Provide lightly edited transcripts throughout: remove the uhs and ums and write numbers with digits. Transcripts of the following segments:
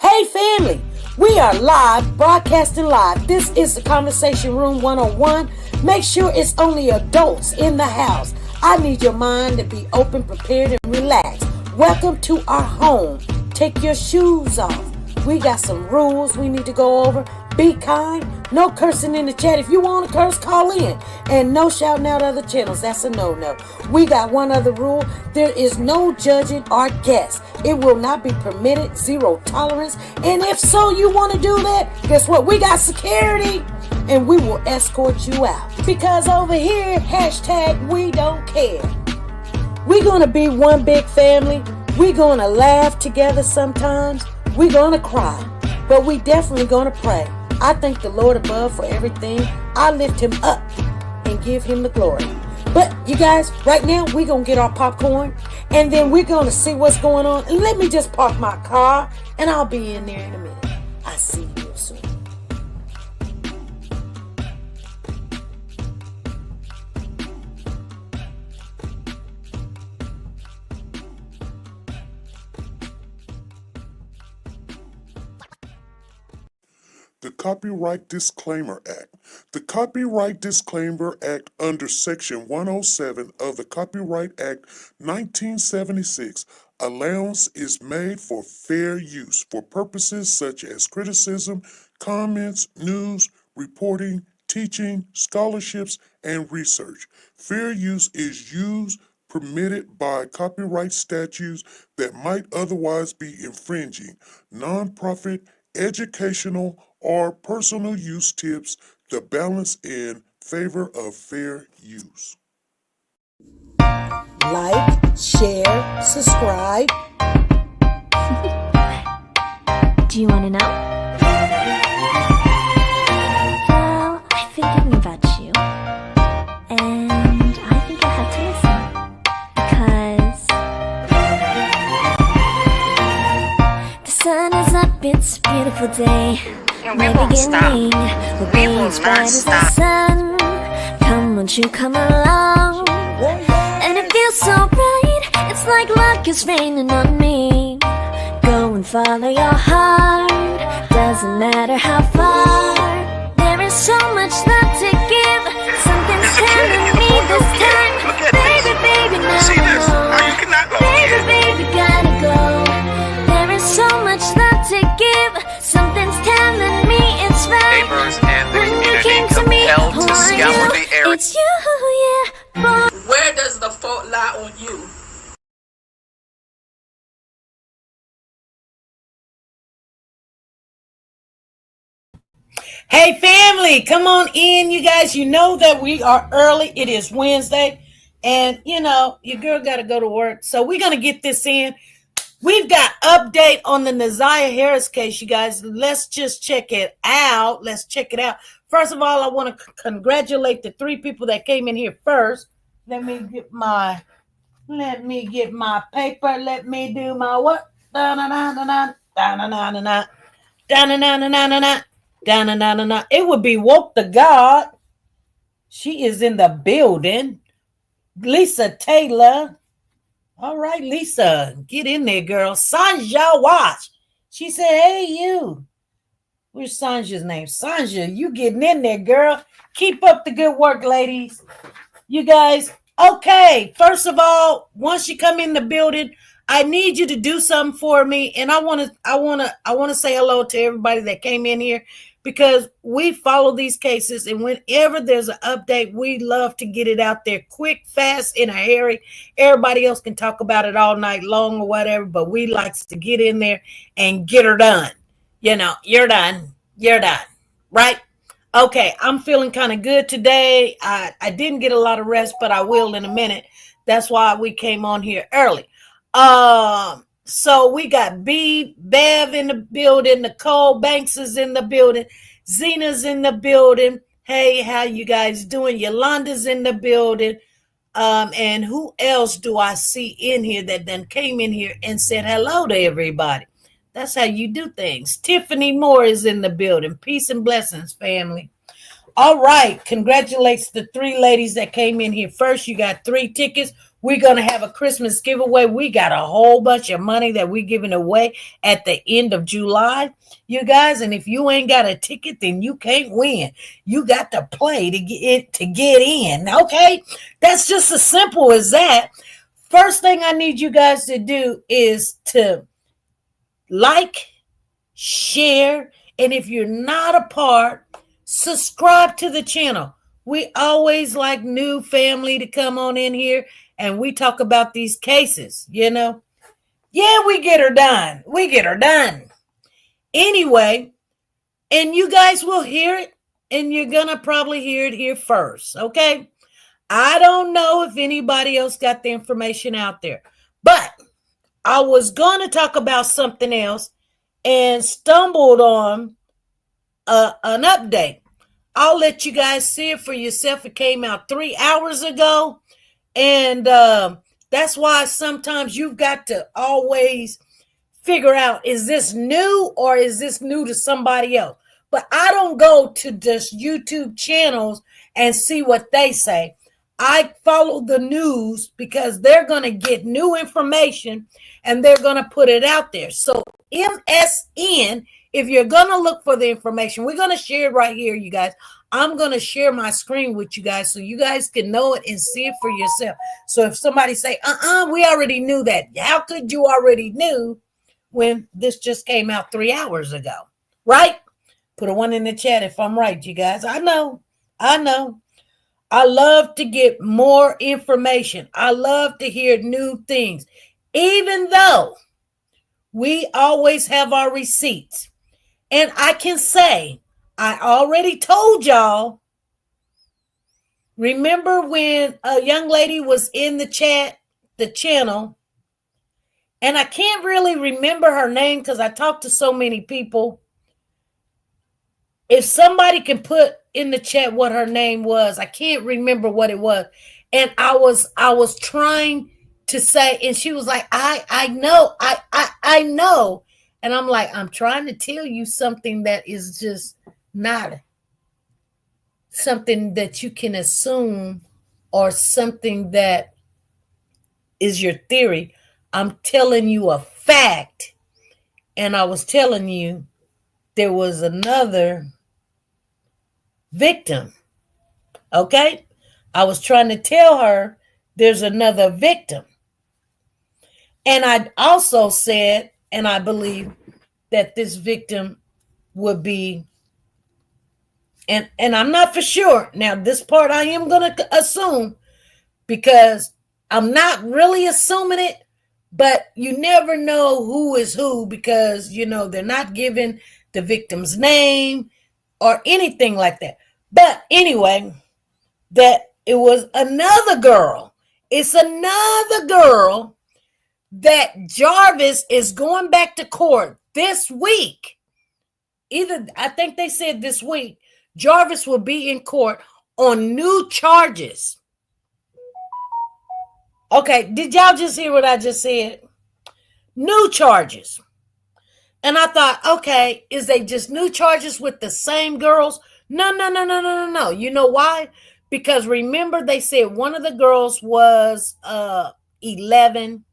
Hey family, we are live, broadcasting live. This is the Conversation Room 101. Make sure it's only adults in the house. I need your mind to be open, prepared, and relaxed. Welcome to our home. Take your shoes off. We got some rules we need to go over. Be kind. No cursing in the chat. If you want to curse, call in. And no shouting out other channels. That's a no-no. We got one other rule. There is no judging our guests. It will not be permitted. Zero tolerance. And if so, you want to do that, guess what? We got security. And we will escort you out. Because over here, hashtag we don't care. We're going to be one big family. We're going to laugh together sometimes. We're going to cry. But we definitely going to pray. I thank the Lord above for everything. I lift him up and give him the glory. But you guys, right now, we're going to get our popcorn. And then we're going to see what's going on. And let me just park my car. And I'll be in there in a minute. I see you soon. The Copyright Disclaimer Act. The Copyright Disclaimer Act under Section 107 of the Copyright Act 1976, allowance is made for fair use for purposes such as criticism, comments, news, reporting, teaching, scholarships, and research. Fair use is used permitted by copyright statutes that might otherwise be infringing. Nonprofit, educational, or personal use tips the balance in favor of fair use. Like, share, subscribe. Do you want to know? Well, I've been thinking about you. And I think I have to listen. Because the sun is up, it's a beautiful day. We won't stop. We will not stop. Sun. Come, won't you come along? And it feels so bright. It's like luck is raining on me. Go and follow your heart. Doesn't matter how far. There is so much love to give. Something's telling me this time. Baby, baby, now See I this? know. How you cannot go Baby, here? baby, gotta go. There is so much love to give. Something's telling me it's right. Neighbors and the When you community came to me, compelled to who are scour you? the area. It's you, yeah, boy. Where does the fault lie on you? Hey family, come on in, you guys. You know that we are early. It is Wednesday. And, you know, your girl got to go to work. So we're going to get this in. We've got update on the Naziah Harris case, you guys. Let's just check it out. Let's check it out. First of all, I want to congratulate the three people that came in here first. Let me get my paper. Let me do my what? Da-na-na-na-na, da-na-na-na-na, da-na-na-na-na-na, da-na-na-na-na. It would be woke to God. She is in the building. Lisa Taylor. All right, Lisa, get in there, girl. Sanja Watch. She said, hey, you. Where's Sanja's name? Sanja, you getting in there, girl. Keep up the good work, ladies. You guys, okay. First of all, once you come in the building, I need you to do something for me. And I want to say hello to everybody that came in here, because we follow these cases, and whenever there's an update, we love to get it out there quick, fast, in a hurry. Everybody else can talk about it all night long or whatever, but we like to get in there and get her done. You know, you're done, right? Okay, I'm feeling kind of good today. I didn't get a lot of rest, but I will in a minute. That's why we came on here early. So we got Bev in the building. Nicole Banks is in the building. Zena's in the building. Hey, how you guys doing? Yolanda's in the building. And who else do I see in here that then came in here and said hello to everybody? That's how you do things. Tiffany Moore is in the building. Peace and blessings, family. All right. Congratulations to three ladies that came in here first. You got 3 tickets. We're going to have a Christmas giveaway. We got a whole bunch of money that we're giving away at the end of July, you guys. And if you ain't got a ticket, then you can't win. You got to play to get in. Okay? That's just as simple as that. First thing I need you guys to do is to like, share, and if you're not a part, subscribe to the channel. We always like new family to come on in here and we talk about these cases, you know. Yeah, we get her done. We get her done. Anyway, and you guys will hear it, and you're going to probably hear it here first, okay? I don't know if anybody else got the information out there, but I was going to talk about something else and stumbled on an update. I'll let you guys see it for yourself. It came out 3 hours ago. And that's why sometimes you've got to always figure out, is this new or is this new to somebody else? But I don't go to just YouTube channels and see what they say. I follow the news because they're going to get new information and they're going to put it out there. So MSN, if you're going to look for the information, we're going to share it right here, you guys. I'm going to share my screen with you guys so you guys can know it and see it for yourself. So if somebody say, we already knew that. How could you already knew when this just came out 3 hours ago? Right? Put a 1 in the chat if I'm right, you guys. I know. I love to get more information. I love to hear new things. Even though we always have our receipts. And I can say, I already told y'all, remember when a young lady was in the chat, the channel, and I can't really remember her name because I talked to so many people. If somebody can put in the chat what her name was, I can't remember what it was. And I was trying to say, and she was like, I know. And I'm like, I'm trying to tell you something that is just not something that you can assume or something that is your theory. I'm telling you a fact. And I was telling you there was another victim. Okay? I was trying to tell her there's another victim. And I also said, and I believe that this victim would be, and I'm not for sure. Now, this part I am going to assume because I'm not really assuming it, but you never know who is who because, you know, they're not giving the victim's name or anything like that. But anyway, that it was another girl. It's another girl that Jarvis is going back to court this week. I think they said this week, Jarvis will be in court on new charges. Okay, did y'all just hear what I just said? New charges. And I thought, okay, is they just new charges with the same girls? No. You know why? Because remember they said one of the girls was 11.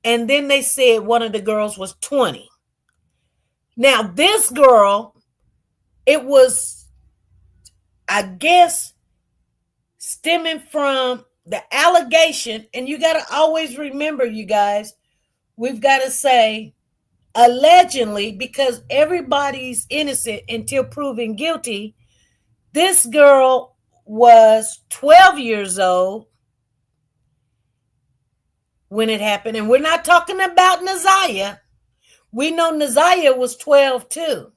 And then they said one of the girls was 20. Now, this girl, it was, I guess, stemming from the allegation. And you got to always remember, you guys, we've got to say allegedly because everybody's innocent until proven guilty. This girl was 12 years old when it happened. And we're not talking about Naziah. We know Naziah was 12 too.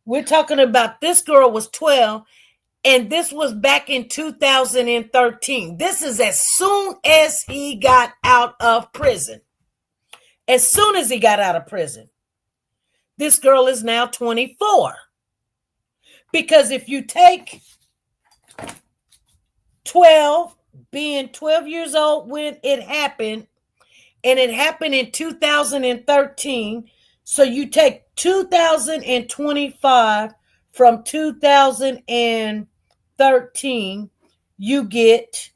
We're talking about this girl was 12. And this was back in 2013. This is as soon as he got out of prison. As soon as he got out of prison. This girl is now 24. Because if you take 12, being 12 years old when it happened, and it happened in 2013, so you take 2025 from 2013, you get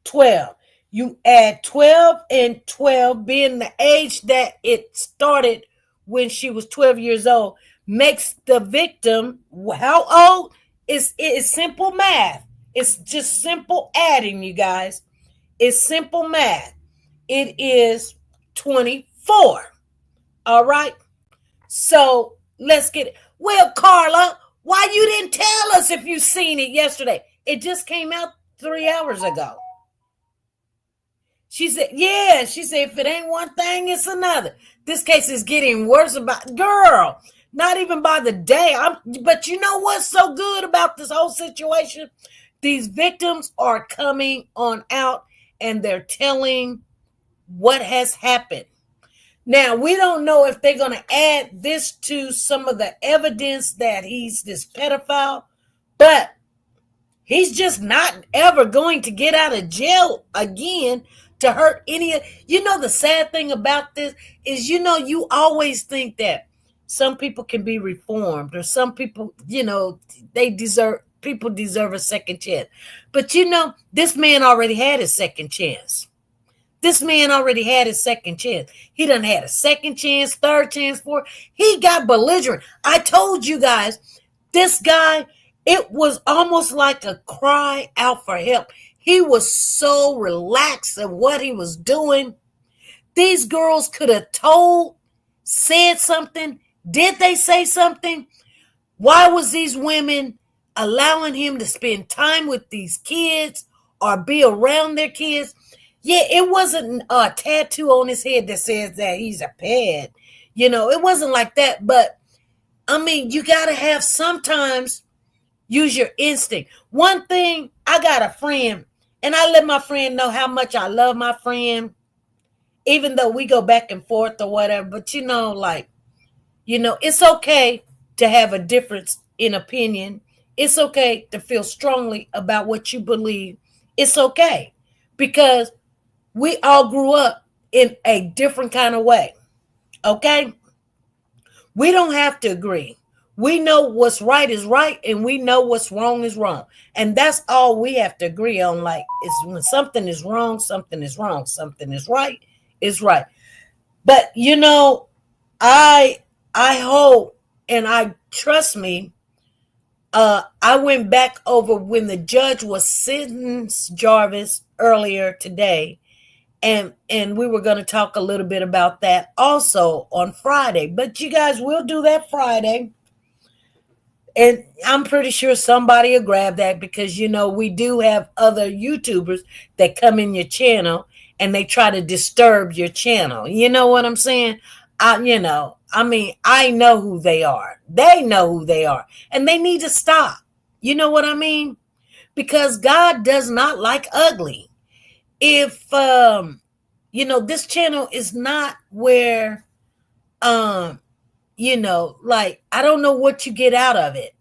12. You add 12 and 12 being the age that it started when she was 12 years old makes the victim how old? It is simple math. It's just simple adding, you guys. It's simple math. It is 24. All right. So let's get it. Well, Carla, why you didn't tell us if you seen it yesterday? It just came out 3 hours ago. She said, yeah, she said, if it ain't one thing, it's another. This case is getting worse about, girl, not even by the day. But you know what's so good about this whole situation? These victims are coming on out and they're telling what has happened. Now, we don't know if they're going to add this to some of the evidence that he's this pedophile, but he's just not ever going to get out of jail again to hurt any of, the sad thing about this is, you always think that some people can be reformed or some people, people deserve a second chance. But this man already had his second chance. This man already had his second chance. He done had a second chance, third chance, fourth. He got belligerent. I told you guys, this guy, it was almost like a cry out for help. He was so relaxed at what he was doing. These girls could have said something. Did they say something? Why was these women allowing him to spend time with these kids or be around their kids? Yeah, it wasn't a tattoo on his head that says that he's a ped. It wasn't like that. But, you got to have sometimes use your instinct. One thing, I got a friend, and I let my friend know how much I love my friend, even though we go back and forth or whatever. But, it's okay to have a difference in opinion. It's okay to feel strongly about what you believe. It's okay because we all grew up in a different kind of way. Okay? We don't have to agree. We know what's right is right, and we know what's wrong is wrong. And that's all we have to agree on. Like, it's when something is wrong, something is wrong. Something is right, is right. But, I hope, and I trust me, I went back over when the judge was sentenced Jarvis earlier today, and we were going to talk a little bit about that also on Friday. But you guys, will do that Friday. And I'm pretty sure somebody will grab that because, we do have other YouTubers that come in your channel and they try to disturb your channel. You know what I'm saying? I know who they are. They know who they are. And they need to stop. You know what I mean? Because God does not like ugly. If, this channel is not where, I don't know what you get out of it.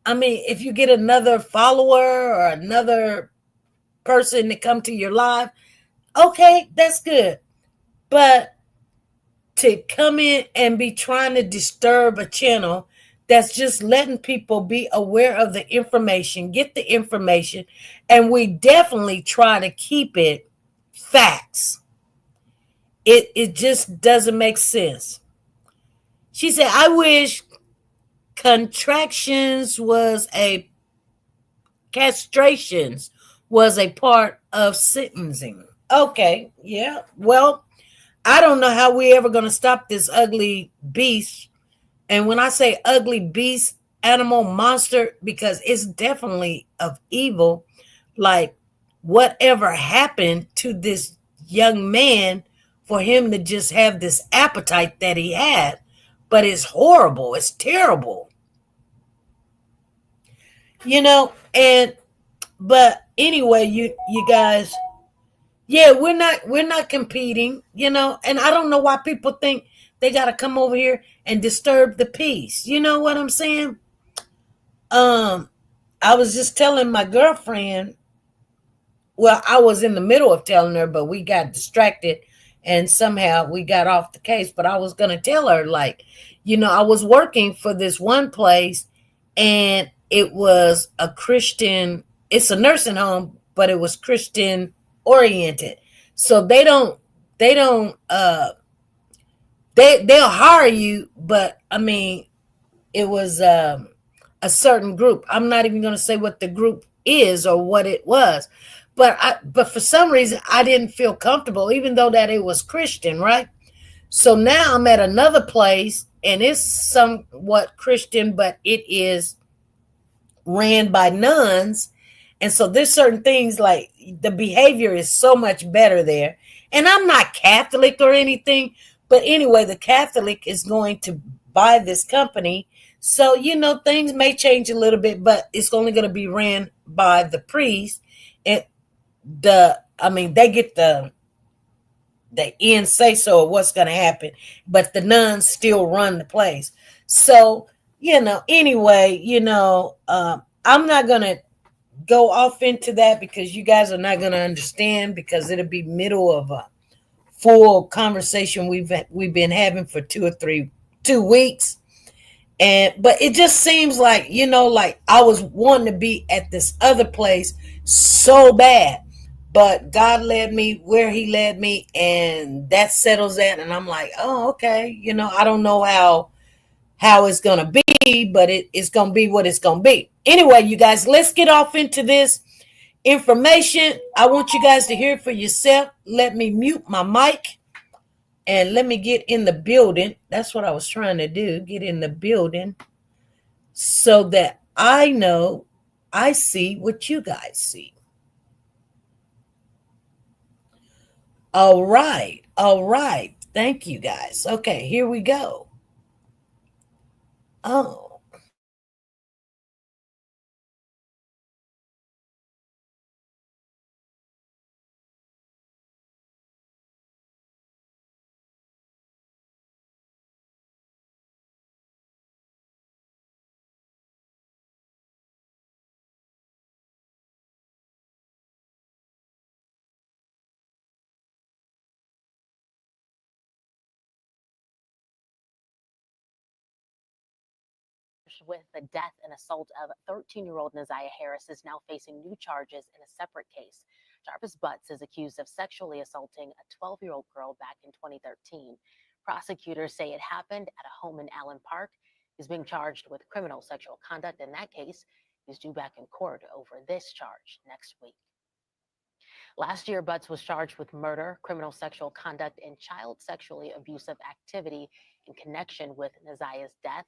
If you get another follower or another person to come to your live, okay, that's good. But to come in and be trying to disturb a channel that's just letting people be aware of the information, get the information, and we definitely try to keep it facts. It just doesn't make sense. She said, I wish castrations was a part of sentencing. Okay, yeah. Well, I don't know how we ever going to stop this ugly beast. And when I say ugly beast, animal, monster, because it's definitely of evil, like whatever happened to this young man for him to just have this appetite that he had. But it's horrible. It's terrible. But anyway, you guys, yeah, we're not competing, and I don't know why people think they got to come over here and disturb the peace. You know what I'm saying? I was just telling my girlfriend, well, I was in the middle of telling her, but we got distracted and somehow we got off the case. But I was going to tell her, I was working for this one place and it was a Christian, it's a nursing home, but it was Christian oriented. So they'll hire you, but I mean, it was a certain group. I'm not even going to say what the group is or what it was, but for some reason I didn't feel comfortable, even though that it was Christian, right? So now I'm at another place, and it's somewhat Christian, but it is ran by nuns. And so there's certain things like the behavior is so much better there. And I'm not Catholic or anything, but anyway, the Catholic is going to buy this company. So, things may change a little bit, but it's only going to be ran by the priest. And they get the end say so of what's going to happen, but the nuns still run the place. So, anyway, I'm not going to go off into that because you guys are not going to understand, because it'll be middle of a full conversation we've been having for 2 weeks. But it just seems like, like I was wanting to be at this other place so bad, but God led me where he led me, and that settles that. And I'm like, oh, okay. I don't know how it's going to be, but it's going to be what it's going to be. Anyway, you guys, let's get off into this information. I want you guys to hear it for yourself. Let me mute my mic and let me get in the building. That's what I was trying to do, get in the building so that I know I see what you guys see. All right. All right. Thank you, guys. Okay, here we go. Oh. With the death and assault of 13-year-old Neziah Harris is now facing new charges in a separate case. Jarvis Butts is accused of sexually assaulting a 12-year-old girl back in 2013. Prosecutors say it happened at a home in Allen Park. He's being charged with criminal sexual conduct in that case. He's due back in court over this charge next week. Last year, Butts was charged with murder, criminal sexual conduct, and child sexually abusive activity in connection with Neziah's death.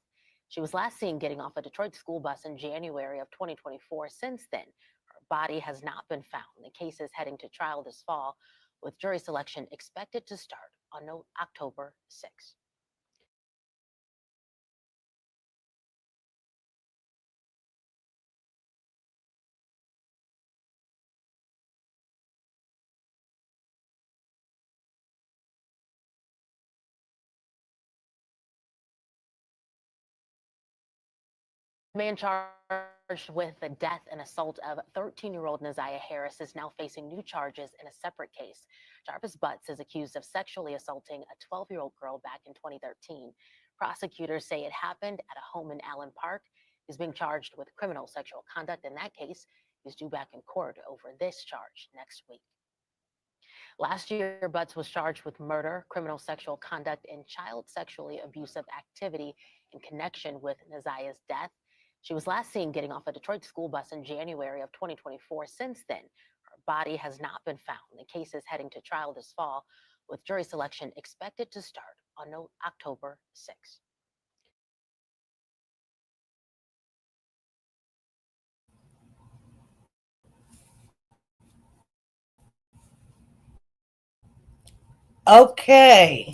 She was last seen getting off a Detroit school bus in January of 2024. Since then, her body has not been found. The case is heading to trial this fall, with jury selection expected to start on October 6th. Man charged with the death and assault of 13-year-old Neziah Harris is now facing new charges in a separate case. Jarvis Butts is accused of sexually assaulting a 12-year-old girl back in 2013. Prosecutors say it happened at a home in Allen Park. He's being charged with criminal sexual conduct in that case. He's due back in court over this charge next week. Last year, Butts was charged with murder, criminal sexual conduct, and child sexually abusive activity in connection with Neziah's death. She was last seen getting off a Detroit school bus in January of 2024. Since then, her body has not been found. The case is heading to trial this fall, with jury selection expected to start on October 6th. Okay.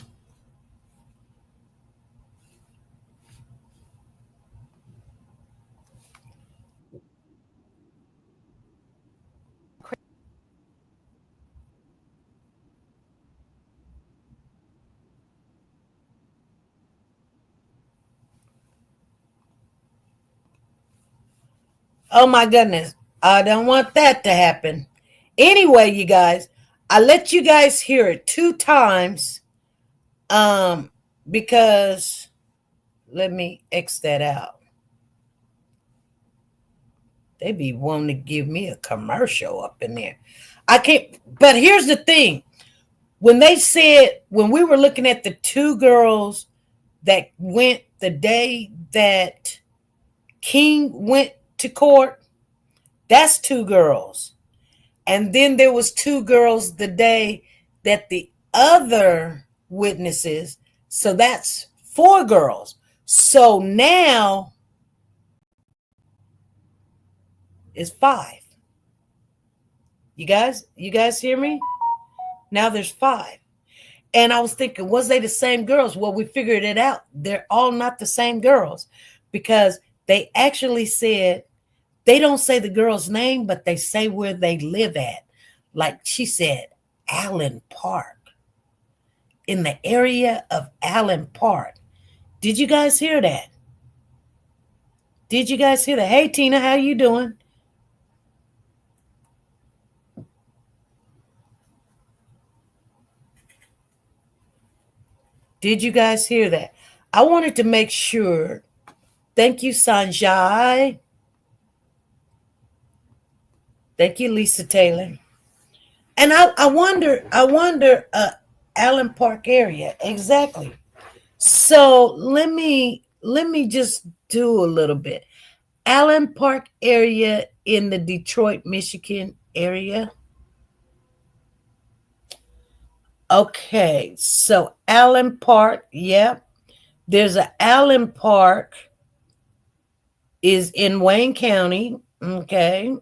Oh my goodness. I don't want that to happen. Anyway, you guys, I let you guys hear it 2 times because let me X that out. They be wanting to give me a commercial up in there. I can't. But here's the thing: when they said, when we were looking at the two girls that went the day that King went to court, that's two girls. And then there was two girls the day that the other witnesses, so that's four girls. So now it's five. You guys hear me? Now there's five. And I was thinking, was they the same girls? Well, we figured it out. They're all not the same girls, because they actually said, they don't say the girl's name, but they say where they live at. Like she said, Allen Park. In the area of Allen Park. Did you guys hear that? Did you guys hear that? Hey, Tina, how you doing? Did you guys hear that? I wanted to make sure. Thank you, Sanjay. Thank you, Lisa Taylor. And I wonder, Allen Park area. Exactly. So let me just do a little bit. Allen Park area in the Detroit, Michigan area. Okay, so Allen Park, yep. There's a Allen Park is in Wayne County, okay.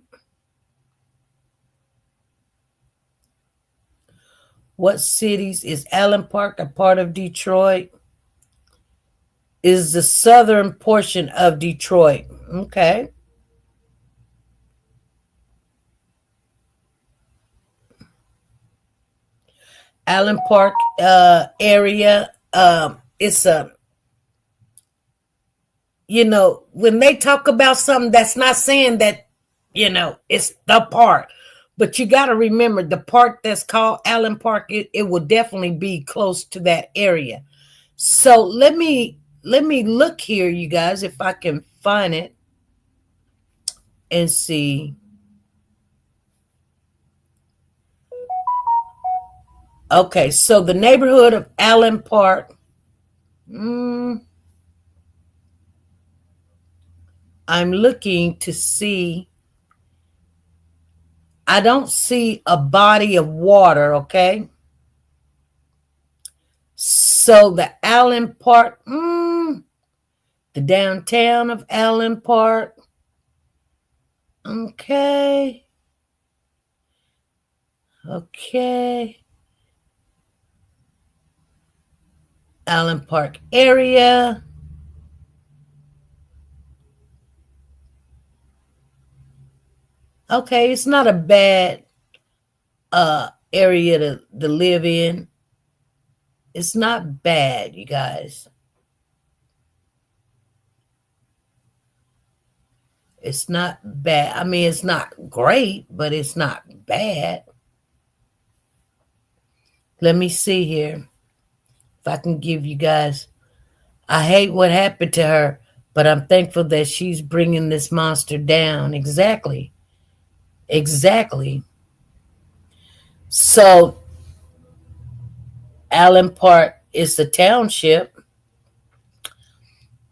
What cities is Allen Park a part of Detroit? Is the southern portion of Detroit, okay. Allen Park area, it's a, when they talk about something, that's not saying that, it's the park. But you got to remember, the park that's called Allen Park, it will definitely be close to that area. So let me look here, you guys, if I can find it and see. Okay, so the neighborhood of Allen Park. I'm looking to see. I don't see a body of water, okay? So the Allen Park, the downtown of Allen Park, okay. Allen Park area. Okay, it's not a bad area to live in. It's not bad, you guys. It's not bad. I mean, it's not great, but it's not bad. Let me see here if I can give you guys. I hate what happened to her, but I'm thankful that she's bringing this monster down. Exactly. So Allen Park is the township.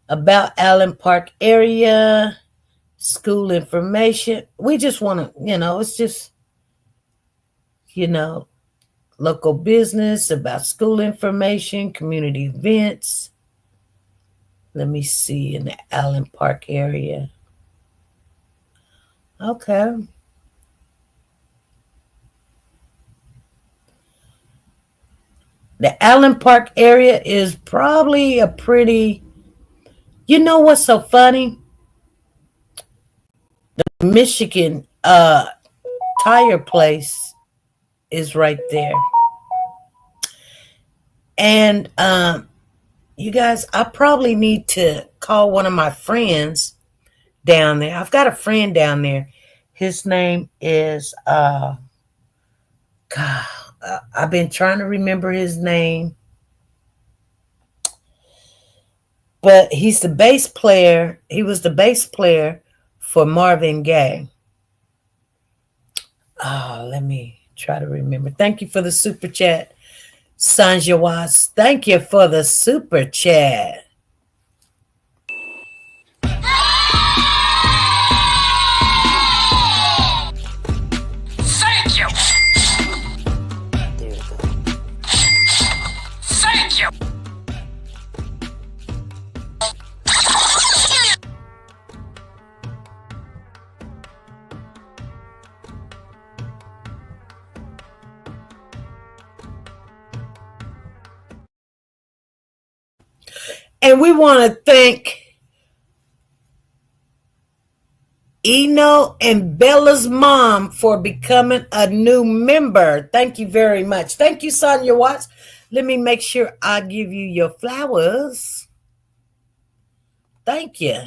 About Allen Park area, school information. We just want to, it's just, local business, about school information, community events. Let me see, in the Allen Park area. Okay. The Allen Park area is probably a pretty, what's so funny? The Michigan tire place is right there. And you guys, I probably need to call one of my friends down there. I've got a friend down there. His name is God. I've been trying to remember his name. But he's the bass player. He was the bass player for Marvin Gaye. Oh, let me Try to remember. Thank you for the super chat, Sanja Watts. Thank you for the super chat. Thank you. There you go. Thank you. And we want to thank Eno and Bella's mom for becoming a new member. Thank you very much. Thank you, Sonia Watts. Let me make sure I give you your flowers. Thank you.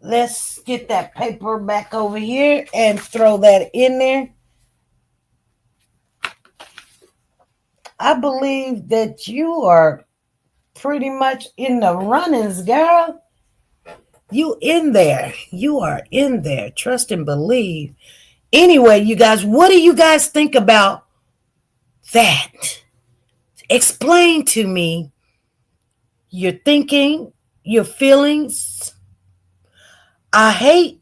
Let's get that paper back over here and throw that in there. I believe that you are pretty much in the runnings, girl. You in there. You are in there. Trust and believe. Anyway, you guys, what do you guys think about that? Explain to me your thinking, your feelings. This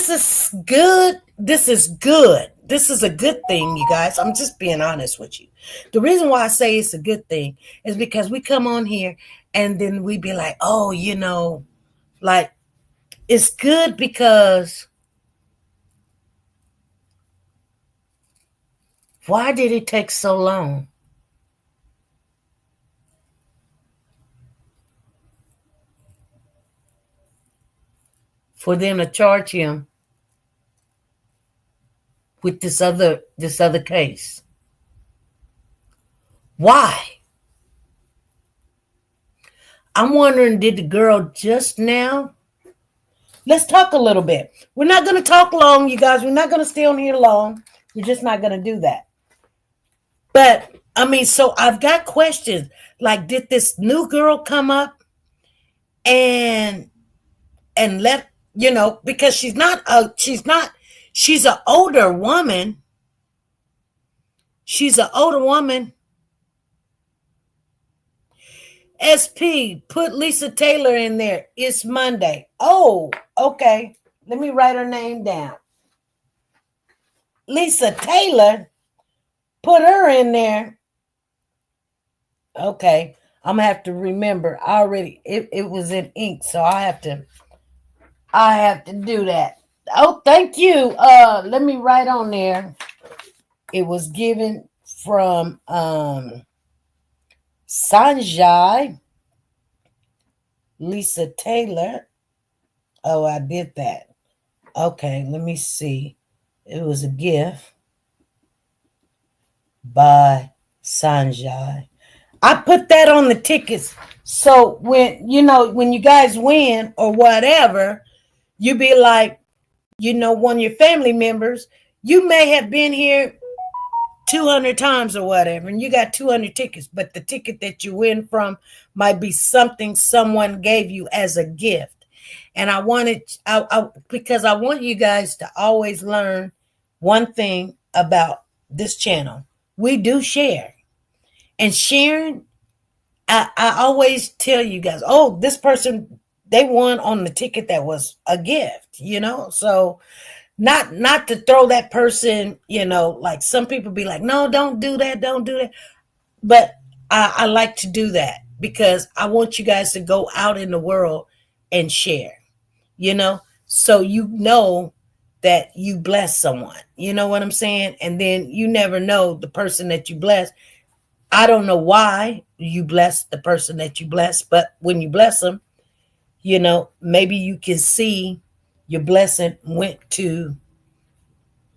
is good. This is good. This is a good thing, you guys. I'm just being honest with you. The reason why I say it's a good thing is because we come on here and then we be like, oh, like it's good because why did it take so long? For them to charge him with this other case. Why? I'm wondering, did the girl just now? Let's talk a little bit. We're not going to talk long, you guys. We're not going to stay on here long. We're just not going to do that. But, so I've got questions. Like, did this new girl come up and let, because she's an older woman. She's an older woman. SP, put Lisa Taylor in there. It's Monday. Oh, okay. Let me write her name down. Lisa Taylor, put her in there. Okay. I'm gonna have to remember. It was in ink, so I have to do that. Oh, thank you. Let me write on there. It was given from Sanjay, Lisa Taylor. Oh, I did that. Okay, let me see. It was a gift by Sanjay. I put that on the tickets. So when you guys win or whatever, you be like, one of your family members, you may have been here 200 times or whatever, and you got 200 tickets, but the ticket that you win from might be something someone gave you as a gift. And because I want you guys to always learn one thing about this channel. We do share. And sharing, I always tell you guys, oh, this person, they won on the ticket that was a gift, So not to throw that person, like some people be like, no, don't do that. But I like to do that because I want you guys to go out in the world and share. So that you bless someone, you know what I'm saying? And then you never know the person that you bless. I don't know why you bless the person that you bless, but when you bless them, maybe you can see your blessing went to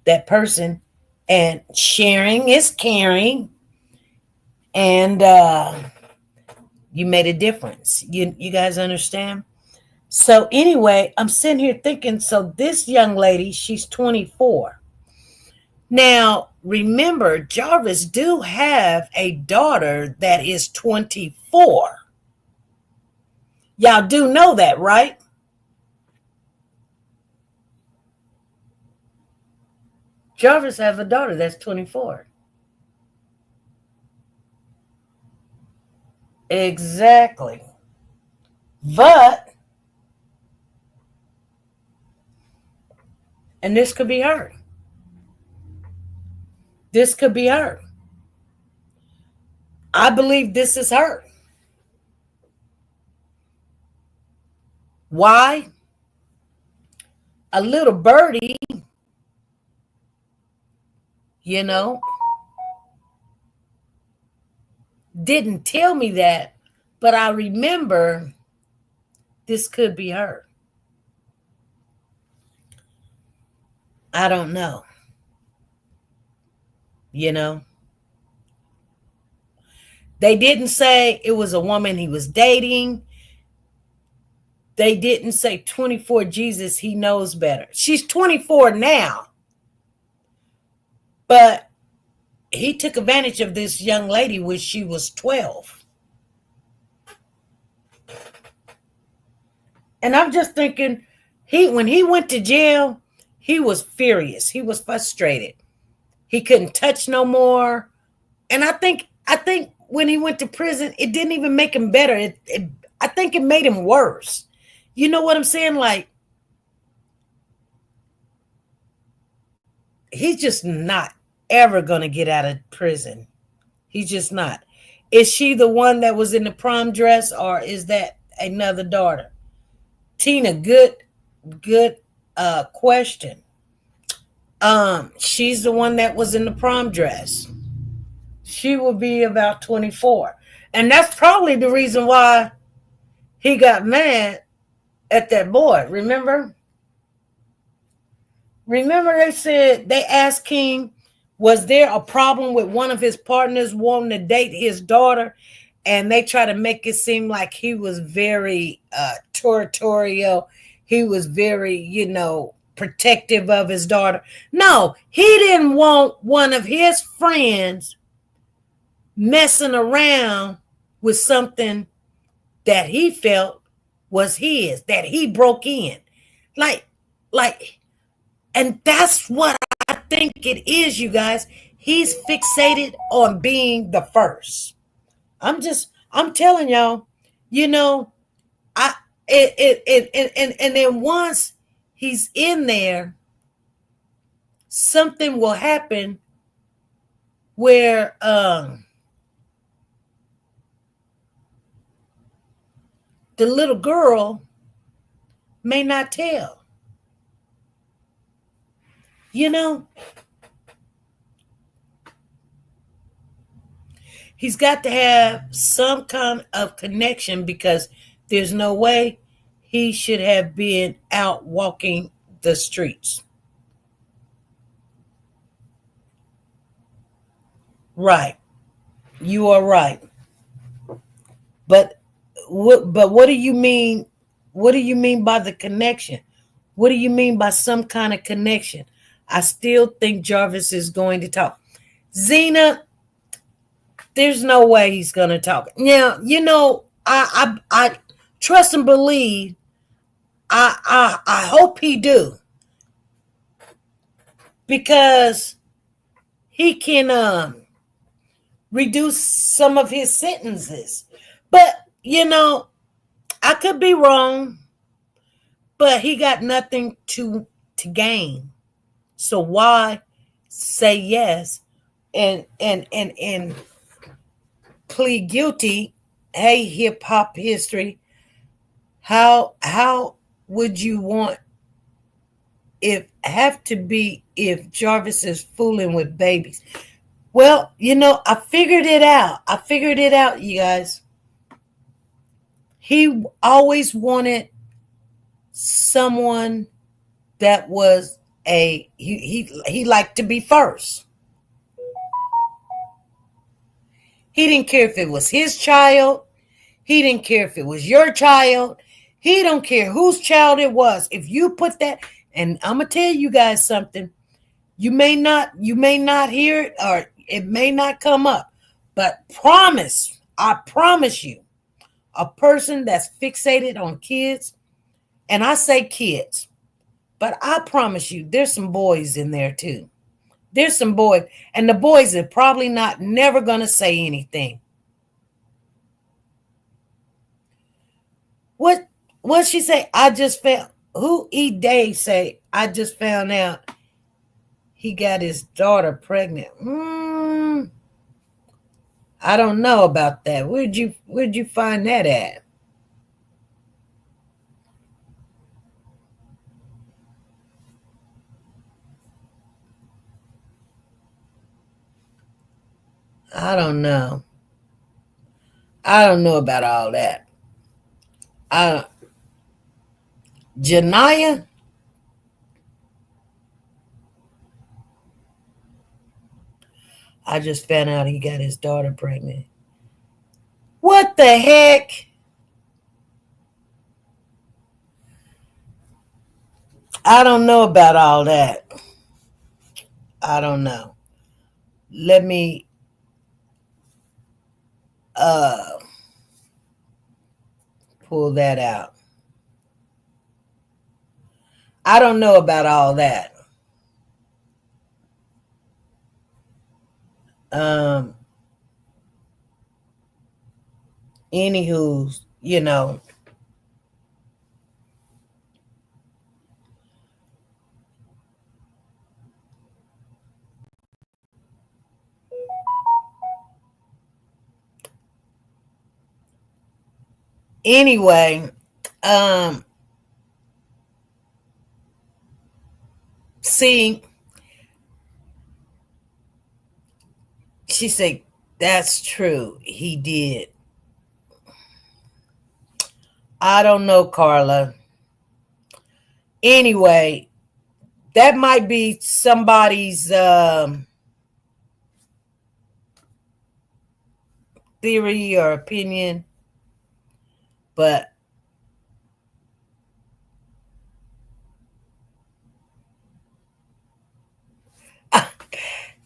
that person, and sharing is caring, and you made a difference. You guys understand? So anyway, I'm sitting here thinking, so this young lady, she's 24. Now, remember, Jarvis do have a daughter that is 24. Y'all do know that, right? Jarvis has a daughter that's 24. Exactly. But, and this could be her. This could be her. I believe this is her. Why? A little birdie, you know, didn't tell me that, but I remember this could be her. I don't know. You know, they didn't say it was a woman he was dating. They didn't say 24 Jesus, he knows better. She's 24 now. But he took advantage of this young lady when she was 12. And I'm just thinking, when he went to jail, he was furious. He was frustrated. He couldn't touch no more. And I think when he went to prison, it didn't even make him better. I think it made him worse. You know what I'm saying? Like, he's just not ever going to get out of prison. He's just not. Is she the one that was in the prom dress, or is that another daughter? Tina, good question. She's the one that was in the prom dress. She will be about 24. And that's probably the reason why he got mad at that boy. Remember they asked King, was there a problem with one of his partners wanting to date his daughter? And they try to make it seem like he was very territorial. He was very, protective of his daughter. No, he didn't want one of his friends messing around with something that he felt was his, that he broke in. And that's what I think it is, you guys. He's fixated on being the first. I'm telling y'all, and then once he's in there, something will happen where the little girl may not tell. He's got to have some kind of connection, because there's no way he should have been out walking the streets. Right. You are right. But what do you mean? What do you mean by the connection? What do you mean by some kind of connection? I still think Jarvis is going to talk. Zena, there's no way he's going to talk. Now, I trust and believe. I hope he do, because he can reduce some of his sentences. But I could be wrong. But he got nothing to gain. So why say yes and plead guilty? Hey, hip hop history. How would you want if Jarvis is fooling with babies? Well, I figured it out. You guys. He always wanted someone that was he liked to be first. He didn't care if it was his child. He didn't care if it was your child. He don't care whose child it was. If you put that, and I'm gonna tell you guys something, you may not hear it, or it may not come up, but I promise you, a person that's fixated on kids, and I say kids, but I promise you, there's some boys in there too. There's some boys, and the boys are probably not never gonna say anything. What she say? I just found who E Dave say I just found out he got his daughter pregnant. I don't know about that. Where'd you find that at? I don't know. I don't know about all that. Uh Janaya, I just found out he got his daughter pregnant. What the heck? I don't know about all that. I don't know. Let me uh pull that out. I don't know about all that. Um Anywho, anyway, um see, she said that's true. He did. I don't know, Carla. Anyway, that might be somebody's theory or opinion, but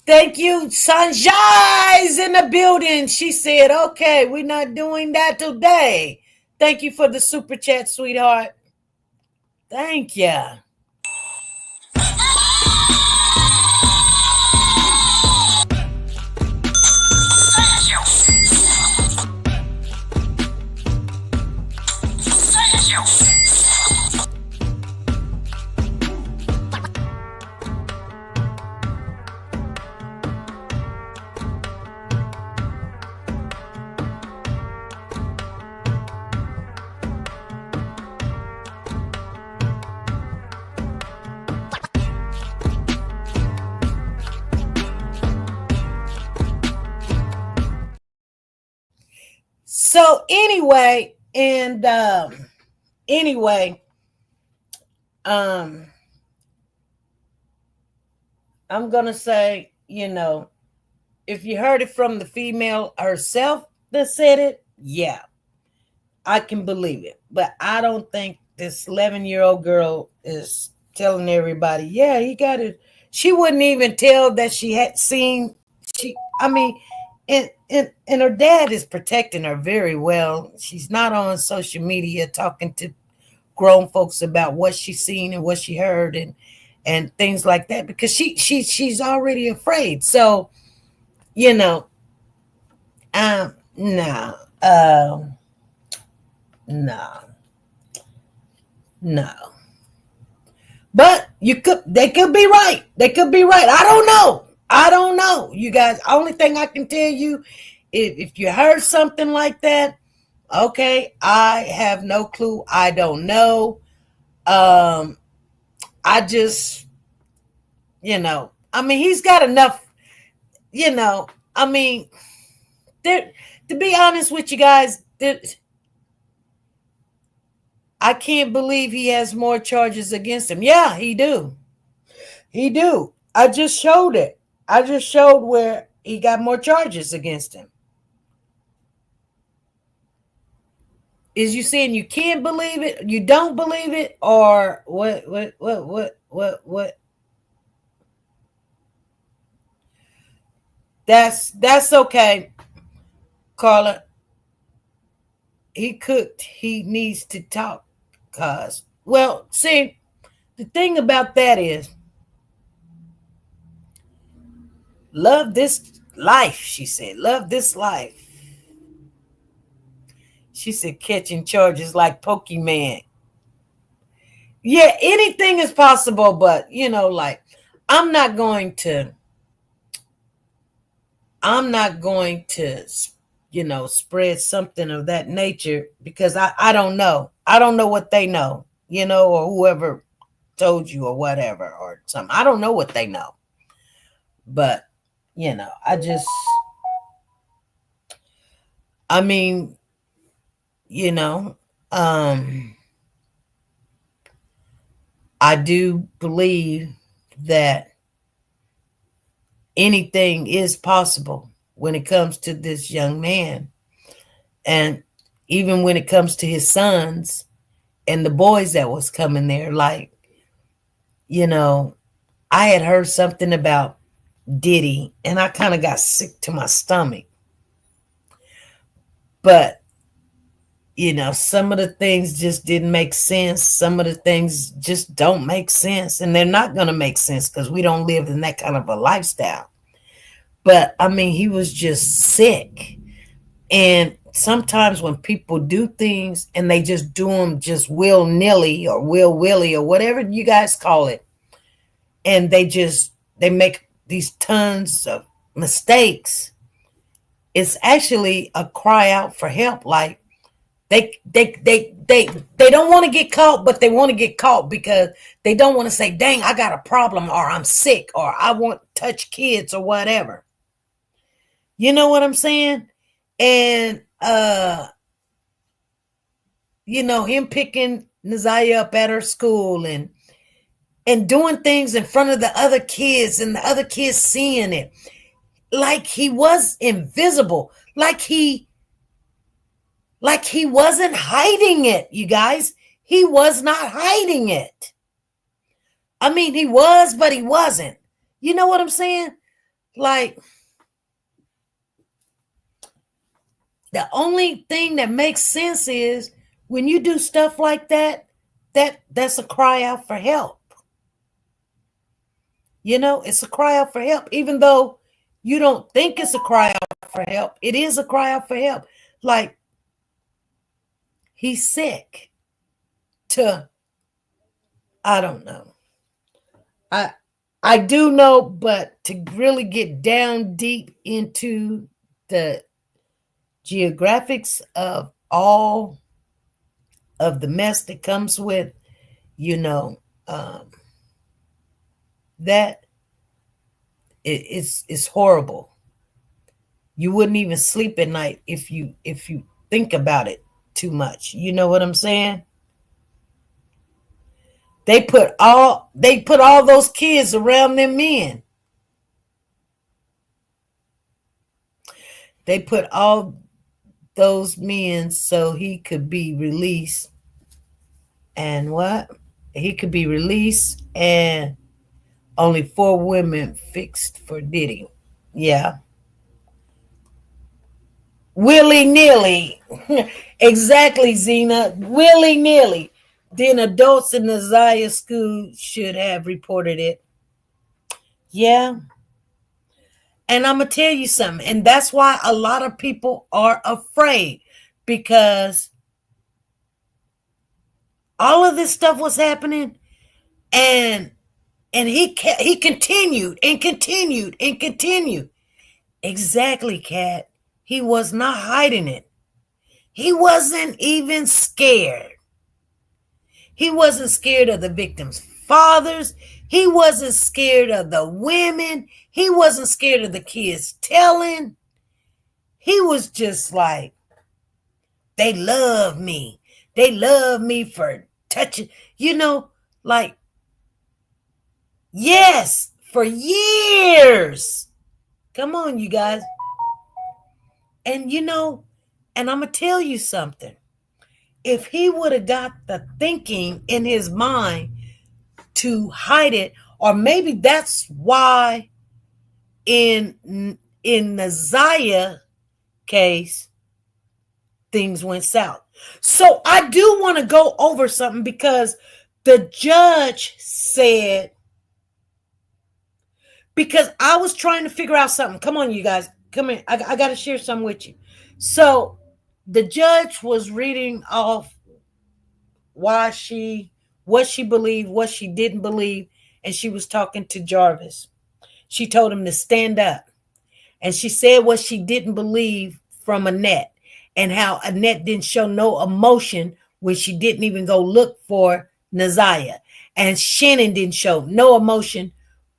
thank you. Sanjay's in the building. She said, okay, we're not doing that today. Thank you for the super chat, sweetheart. Thank you. So anyway, anyway, I'm gonna say, if you heard it from the female herself that said it, yeah, I can believe it. But I don't think this 11-year-old girl is telling everybody, yeah, he got it. She wouldn't even tell that she had seen. I mean, and her dad is protecting her very well. She's not on social media talking to grown folks about what she's seen and what she heard and things like that because she's already afraid. So, no, no, no. But they could be right. They could be right. I don't know. I don't know. You guys, only thing I can tell you, if you heard something like that, okay, I have no clue. I don't know. I just, I mean, he's got enough, I mean, there, to be honest with you guys, I can't believe he has more charges against him. Yeah, he do. He do. I just showed it. I just showed where he got more charges against him. Is you saying you can't believe it, you don't believe it, or what? That's okay, Carla. He cooked. He needs to talk. Cause, well, see, the thing about that is Love this life, she said. Love this life. She said, catching charges like Pokemon. Yeah, anything is possible, but like I'm not going to spread something of that nature because I don't know. I don't know what they know, or whoever told you or whatever or something. I don't know what they know. But, I mean, I do believe that anything is possible when it comes to this young man. And even when it comes to his sons and the boys that was coming there, like, I had heard something about Diddy and I kind of got sick to my stomach. But, some of the things just didn't make sense. Some of the things just don't make sense. And they're not going to make sense because we don't live in that kind of a lifestyle. But, I mean, he was just sick. And sometimes when people do things and they just do them just will-nilly or will-willy or whatever you guys call it, and they make these tons of mistakes, it's actually a cry out for help. Like they don't want to get caught, but they want to get caught because they don't want to say, dang, I got a problem, or I'm sick, or I want to touch kids or whatever. You know what I'm saying? And him picking Naziah up at her school and doing things in front of the other kids and the other kids seeing it. Like he was invisible. Like he wasn't hiding it, you guys. He was not hiding it. I mean, he was, but he wasn't. You know what I'm saying? Like, the only thing that makes sense is when you do stuff like that's a cry out for help. It's a cry out for help. Even though you don't think it's a cry out for help, it is a cry out for help. Like, he's sick I don't know. I do know, but to really get down deep into the geographics of all of the mess that comes with, that it's horrible. You wouldn't even sleep at night if you think about it too much. You know what I'm saying? They put all those kids around them men. They put all those men so he could be released. And what? He could be released and only 4 women fixed for Diddy. Yeah. Willy-nilly. Exactly, Zena. Willy-nilly. Then adults in the Zaya school should have reported it. Yeah. And I'm going to tell you something. And that's why a lot of people are afraid, because all of this stuff was happening, and he continued and continued and continued. Exactly, Kat. He was not hiding it. He wasn't even scared. He wasn't scared of the victims' fathers. He wasn't scared of the women. He wasn't scared of the kids telling. He was just like, they love me. They love me for touching, like, yes, for years. Come on, you guys. And and I'm going to tell you something. If he would have got the thinking in his mind to hide it, or maybe that's why in the Zaya case, things went south. So I do want to go over something, because the judge said because I was trying to figure out something. Come on, you guys. Come in. I got to share something with you. So the judge was reading off what she believed, what she didn't believe, and she was talking to Jarvis. She told him to stand up. And she said what she didn't believe from Annette, and how Annette didn't show no emotion when she didn't even go look for Naziah. And Shannon didn't show no emotion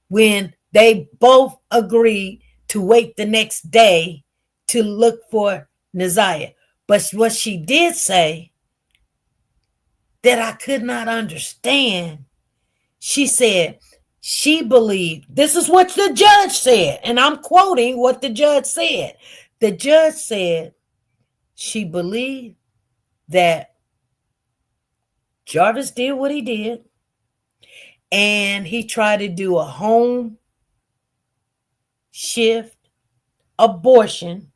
when they both agreed to wait the next day to look for Naziah. But what she did say that I could not understand, she said she believed, this is what the judge said, and I'm quoting what the judge said. The judge said she believed that Jarvis did what he did, and he tried to do a home shift abortion,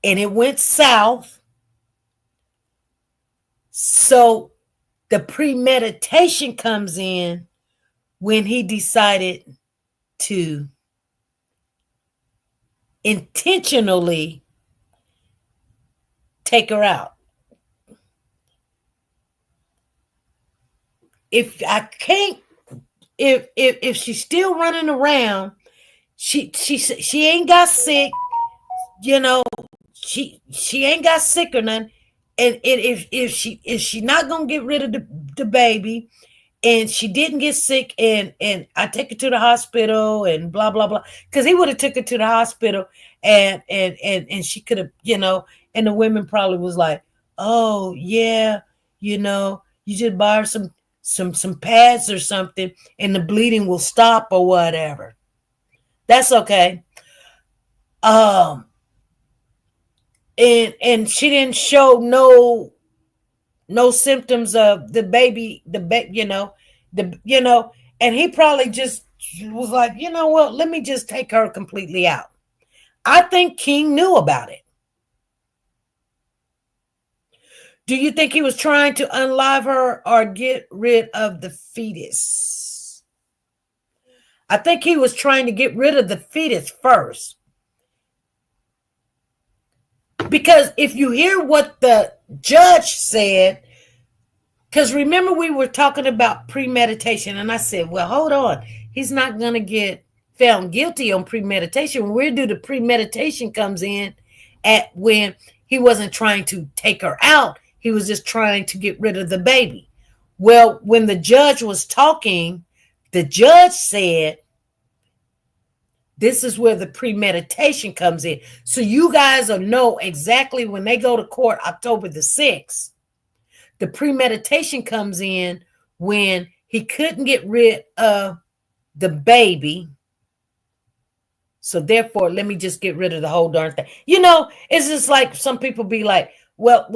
and it went south. So the premeditation comes in when he decided to intentionally take her out. If I can't, if she's still running around, she ain't got sick, you know, she ain't got sick or nothing. And if she not gonna get rid of the baby, and she didn't get sick, and I take her to the hospital and blah blah blah, because he would have took her to the hospital, and she could have, and the women probably was like, oh yeah, you just buy her some pads or something, and the bleeding will stop or whatever. That's okay. And she didn't show no symptoms of the baby, and he probably just was like, you know what, let me just take her completely out. I think King knew about it. Do you think he was trying to unalive her or get rid of the fetus? I think he was trying to get rid of the fetus first. Because if you hear what the judge said, because remember we were talking about premeditation, and I said, well, hold on. He's not going to get found guilty on premeditation. Where do the premeditation comes in at when he wasn't trying to take her out? He was just trying to get rid of the baby. Well, when the judge was talking, the judge said, this is where the premeditation comes in. So you guys will know exactly when they go to court October the 6th. The premeditation comes in when he couldn't get rid of the baby. So therefore, let me just get rid of the whole darn thing. It's just like some people be like, well,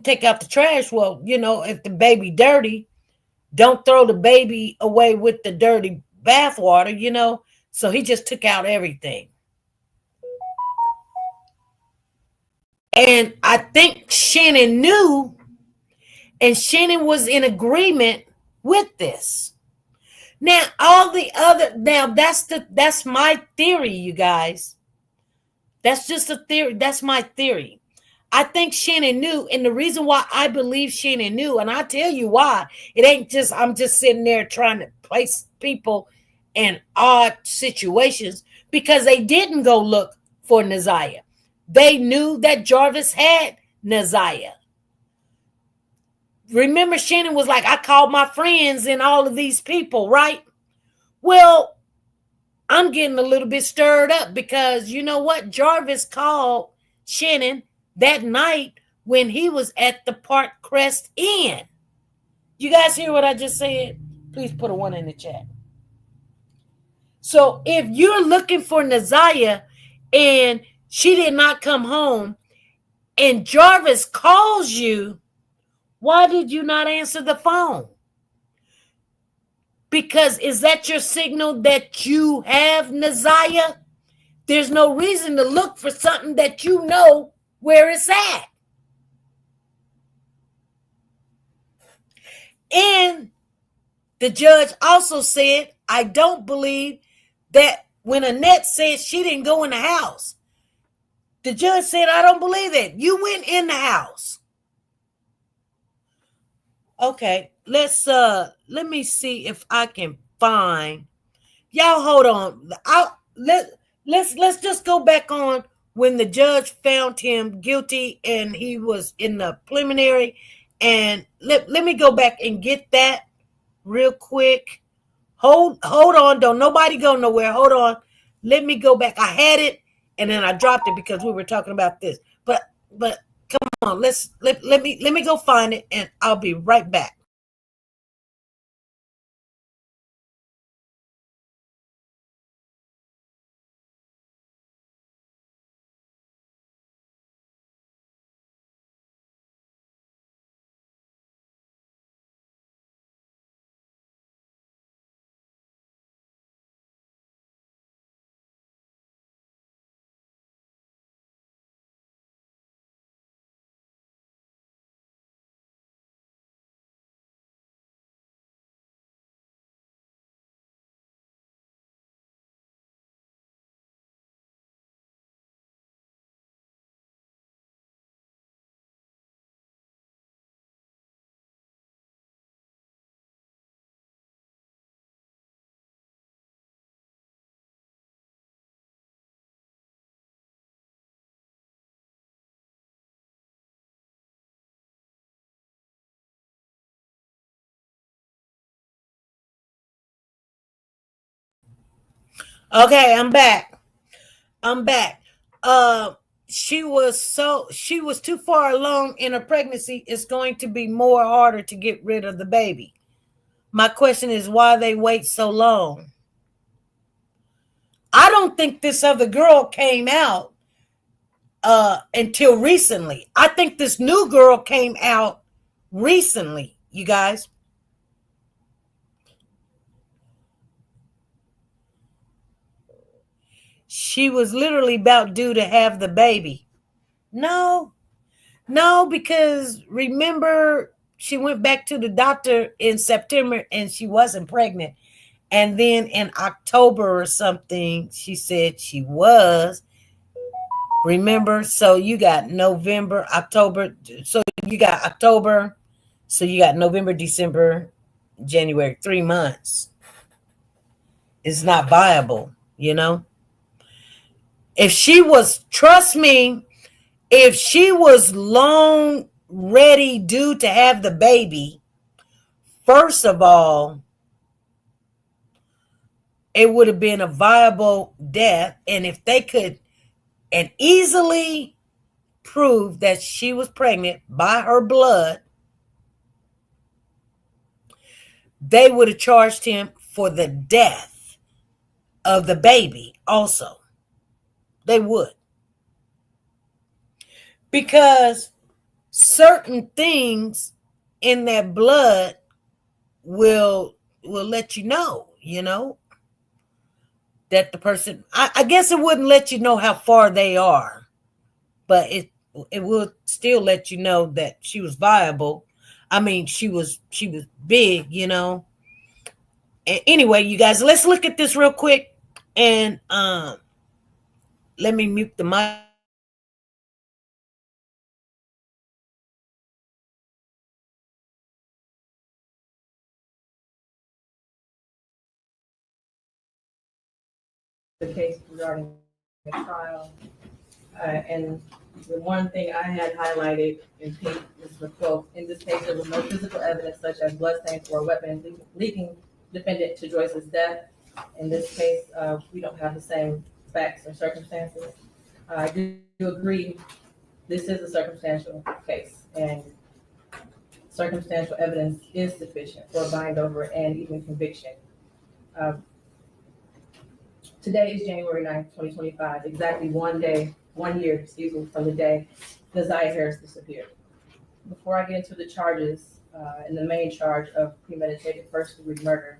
take out the trash. Well, if the baby dirty, don't throw the baby away with the dirty bathwater, So he just took out everything. And I think Shannon knew, and Shannon was in agreement with this. Now, that's my theory, you guys. That's just a theory. That's my theory. I think Shannon knew, and the reason why I believe Shannon knew, and I'll tell you why. It ain't just I'm just sitting there trying to place people in odd situations, because they didn't go look for Naziah. They knew that Jarvis had Naziah. Remember, Shannon was like, I called my friends and all of these people, right? Well, I'm getting a little bit stirred up, because you know what? Jarvis called Shannon that night when he was at the Park Crest Inn. You guys hear what I just said? Please put a 1 in the chat. So if you're looking for Naziah and she did not come home, and Jarvis calls you, why did you not answer the phone? Because is that your signal that you have Naziah? There's no reason to look for something that you know where it's at. And the judge also said, I don't believe that when Annette said she didn't go in the house, the judge said, I don't believe it. You went in the house. Okay, let me see if I can find. Y'all hold on. Let's just go back on when the judge found him guilty and he was in the preliminary, and let me go back and get that real quick. Hold on, don't nobody go nowhere. Hold on. Let me go back. I had it and then I dropped it because we were talking about this. But come on, let me go find it and I'll be right back. Okay, I'm back. I'm back. She was too far along in her pregnancy. It's going to be more harder to get rid of the baby. My question is why they wait so long. I don't think this other girl came out until recently. I think this new girl came out recently, you guys. She was literally about due to have the baby. No, because remember, she went back to the doctor in September and she wasn't pregnant. And then in October or something, she said she was. Remember? So you got November, October. So you got October. So you got November, December, January, 3 months. It's not viable, you know? Trust me, if she was long ready due to have the baby, first of all, it would have been a viable death. And if they could and easily prove that she was pregnant by her blood, they would have charged him for the death of the baby also. They would. Because certain things in that blood will let you know, that the person, I guess it wouldn't let you know how far they are, but it will still let you know that she was viable. I mean, she was big, Anyway, you guys, let's look at this real quick, and let me mute the mic. The case regarding the trial. And the one thing I had highlighted in page is the quote, in this case, there was no physical evidence such as bloodstains or weapons leaking defendant to Joyce's death. In this case, we don't have the same facts or circumstances. I do agree this is a circumstantial case, and circumstantial evidence is sufficient for a bind over and even conviction. Today is January 9th, 2025, exactly 1 year, from the day Neziah Harris disappeared. Before I get into the charges, and the main charge of premeditated first-degree murder,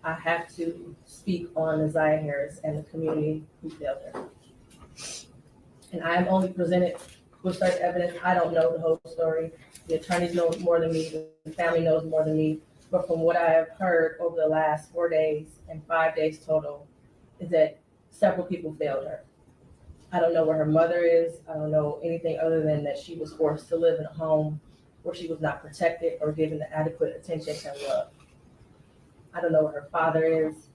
I have to speak on Neziah Harris and the community who failed her. And I am only presented with certain evidence. I don't know the whole story. The attorneys know more than me. The family knows more than me. But from what I have heard over the last 4 days and 5 days total, is that several people failed her. I don't know where her mother is. I don't know anything other than that she was forced to live in a home where she was not protected or given the adequate attention and love. I don't know where her father is.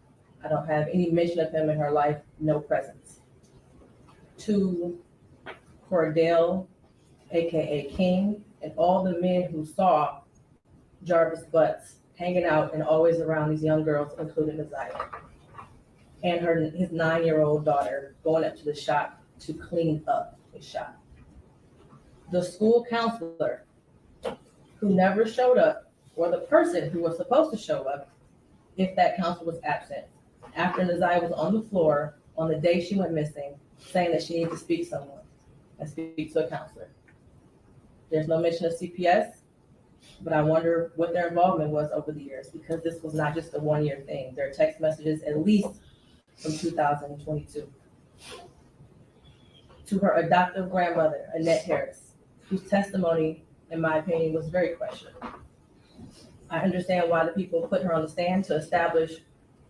I don't have any mention of him in her life, no presence. To Cordell, AKA King, and all the men who saw Jarvis Butts hanging out and always around these young girls, including Isaiah, and his 9-year-old daughter going up to the shop to clean up his shop. The school counselor who never showed up, or the person who was supposed to show up if that counselor was absent, after Naziah was on the floor on the day she went missing, saying that she needed to speak to someone and speak to a counselor. There's no mention of CPS, but I wonder what their involvement was over the years, because this was not just a one-year thing. There are text messages at least from 2022. To her adoptive grandmother, Annette Harris, whose testimony, in my opinion, was very questionable. I understand why the people put her on the stand to establish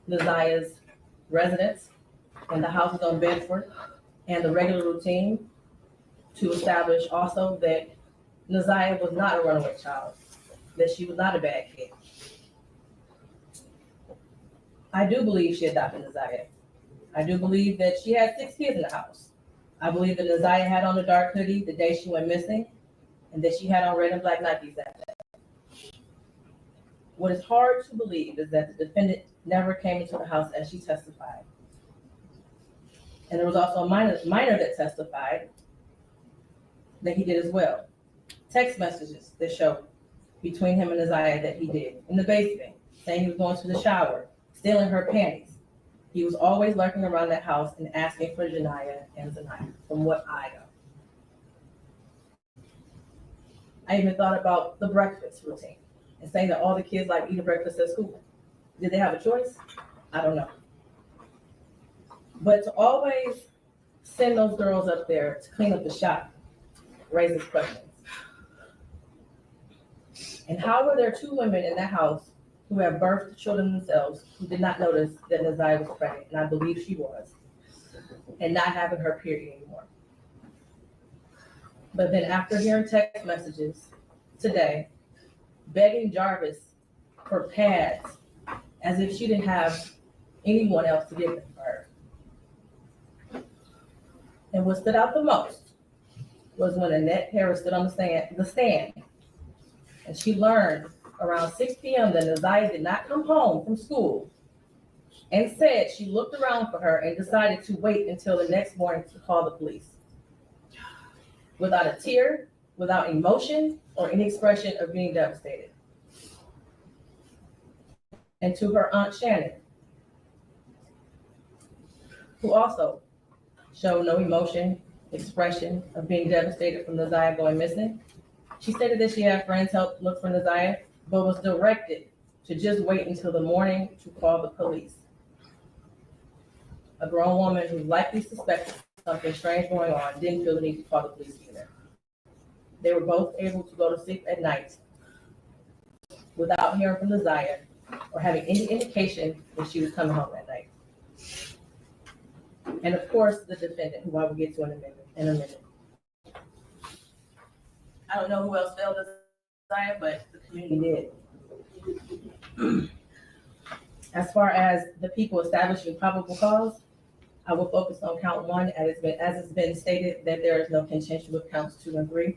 Naziah's residence and the houses on Bedford and the regular routine, to establish also that Naziah was not a runaway child, that she was not a bad kid. I do believe she adopted Naziah. I do believe that she had 6 kids in the house. I believe that Naziah had on a dark hoodie the day she went missing, and that she had on red and black Nikes that day. What is hard to believe is that the defendant never came into the house as she testified. And there was also a minor that testified that he did as well. Text messages that show between him and Naziah that he did in the basement, saying he was going to the shower, stealing her panties. He was always lurking around that house and asking for Janiyah and Zaniyah, from what I know. I even thought about the breakfast routine and saying that all the kids like eating breakfast at school. Did they have a choice? I don't know. But to always send those girls up there to clean up the shop raises questions. And how were there 2 women in that house who have birthed children themselves who did not notice that Naziah was pregnant, and I believe she was, and not having her period anymore? But then after hearing text messages today, begging Jarvis for pads as if she didn't have anyone else to give them for her. And what stood out the most was when Annette Harris stood on the stand, and she learned around 6 p.m. that Naziah did not come home from school, and said she looked around for her and decided to wait until the next morning to call the police. Without a tear, without emotion, or any expression of being devastated. And to her Aunt Shannon, who also showed no emotion, expression of being devastated from Naziah going missing. She stated that she had friends help look for Naziah, but was directed to just wait until the morning to call the police. A grown woman who likely suspected something strange going on didn't feel the need to call the police either. They were both able to go to sleep at night without hearing from Naziah or having any indication that she was coming home that night. And of course, the defendant, who I will get to in a minute. I don't know who else failed Naziah, but the community did. As far as the people establishing probable cause, I will focus on count 1, as it's been stated that there is no contention with counts 2 and 3.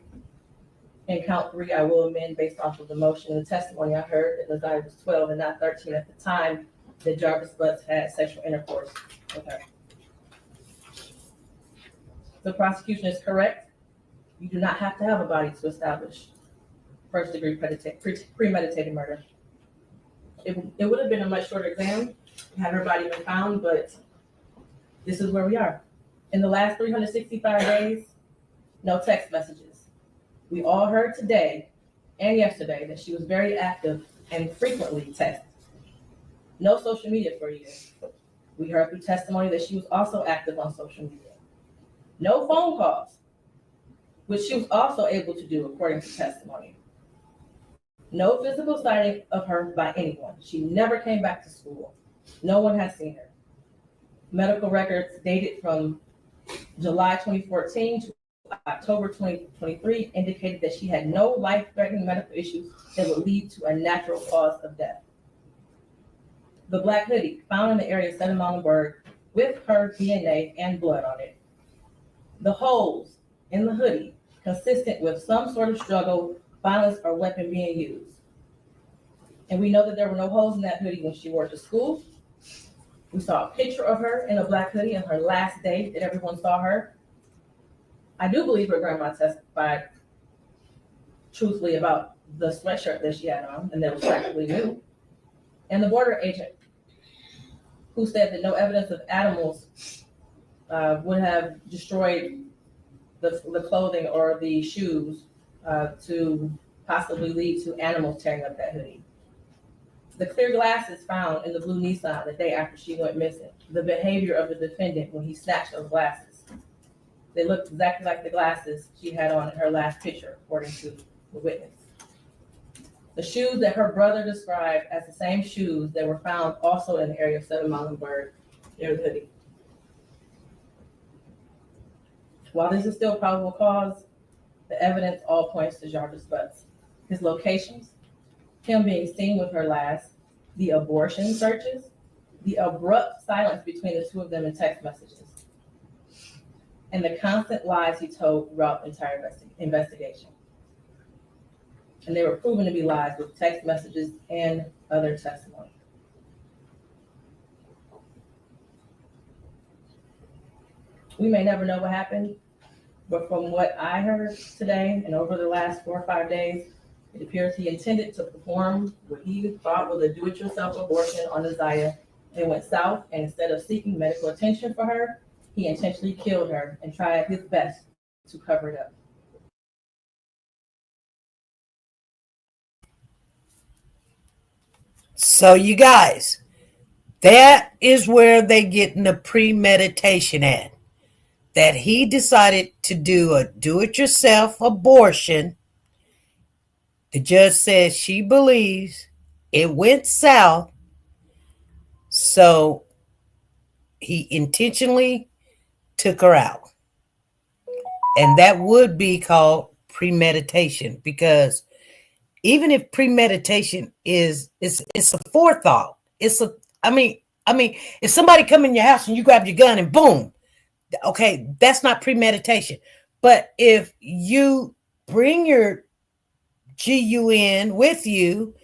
In count 3, I will amend based off of the motion and the testimony I heard that Naziah was 12 and not 13 at the time that Jarvis Butts had sexual intercourse with her. The prosecution is correct. You do not have to have a body to establish first-degree premeditated murder. It would have been a much shorter exam had her body been found, but this is where we are. In the last 365 days, no text messages. We all heard today and yesterday that she was very active and frequently texted. No social media for a year. We heard through testimony that she was also active on social media. No phone calls, which she was also able to do according to testimony. No physical sighting of her by anyone. She never came back to school. No one has seen her. Medical records dated from July 2014 to October 2023 indicated that she had no life-threatening medical issues that would lead to a natural cause of death. The black hoodie found in the area of 7 Muhlenberg with her DNA and blood on it. The holes in the hoodie consistent with some sort of struggle, violence, or weapon being used. And we know that there were no holes in that hoodie when she wore it to school. We saw a picture of her in a black hoodie on her last day that everyone saw her. I do believe her grandma testified truthfully about the sweatshirt that she had on and that was practically new. And the border agent who said that no evidence of animals would have destroyed the clothing or the shoes to possibly lead to animals tearing up that hoodie. The clear glasses found in the blue Nissan the day after she went missing. The behavior of the defendant when he snatched those glasses. They looked exactly like the glasses she had on in her last picture, according to the witness. The shoes that her brother described as the same shoes that were found also in the area of 7 Muhlenberg near the hoodie. While this is still probable cause, the evidence all points to Jarvis Butts. His locations, him being seen with her last, the abortion searches, the abrupt silence between the two of them in text messages, and the constant lies he told throughout the entire investigation. And they were proven to be lies with text messages and other testimony. We may never know what happened, but from what I heard today and over the last 4 or 5 days, it appears he intended to perform what he thought was a do-it-yourself abortion on Isaiah and went south, and instead of seeking medical attention for her, he intentionally killed her and tried his best to cover it up. So you guys, that is where they get in the premeditation at. That he decided to do a do-it-yourself abortion. The judge says she believes it went south, so he intentionally took her out. And that would be called premeditation, because even if premeditation is it's a forethought. It's a I mean, if somebody come in your house and you grab your gun and boom, okay, that's not premeditation. But if you bring your GUN with you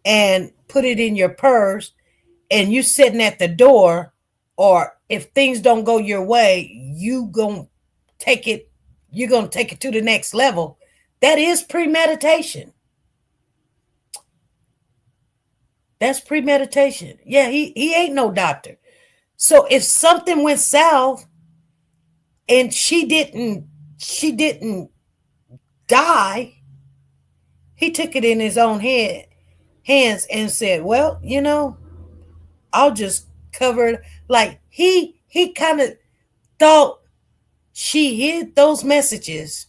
and put it in your purse and you sitting at the door, or if things don't go your way, you're going to take it to the next level. That is premeditation. That's premeditation. Yeah, he ain't no doctor. So if something went south and she didn't die, he took it in his own hands and said, well, I'll just cover it. Like he kind of thought she hid those messages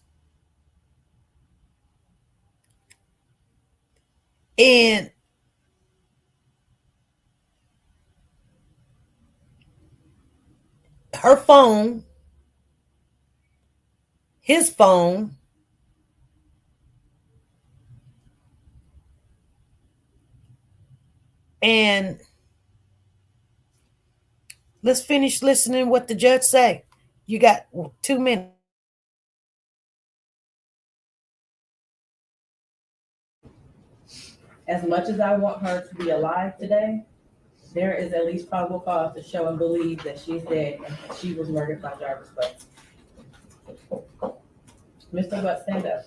in her phone, his phone, and let's finish listening what the judge say. You got 2 minutes. As much as I want her to be alive today, there is at least probable cause to show and believe that she's dead and she was murdered by Jarvis Butts. Mr. Butts, stand up.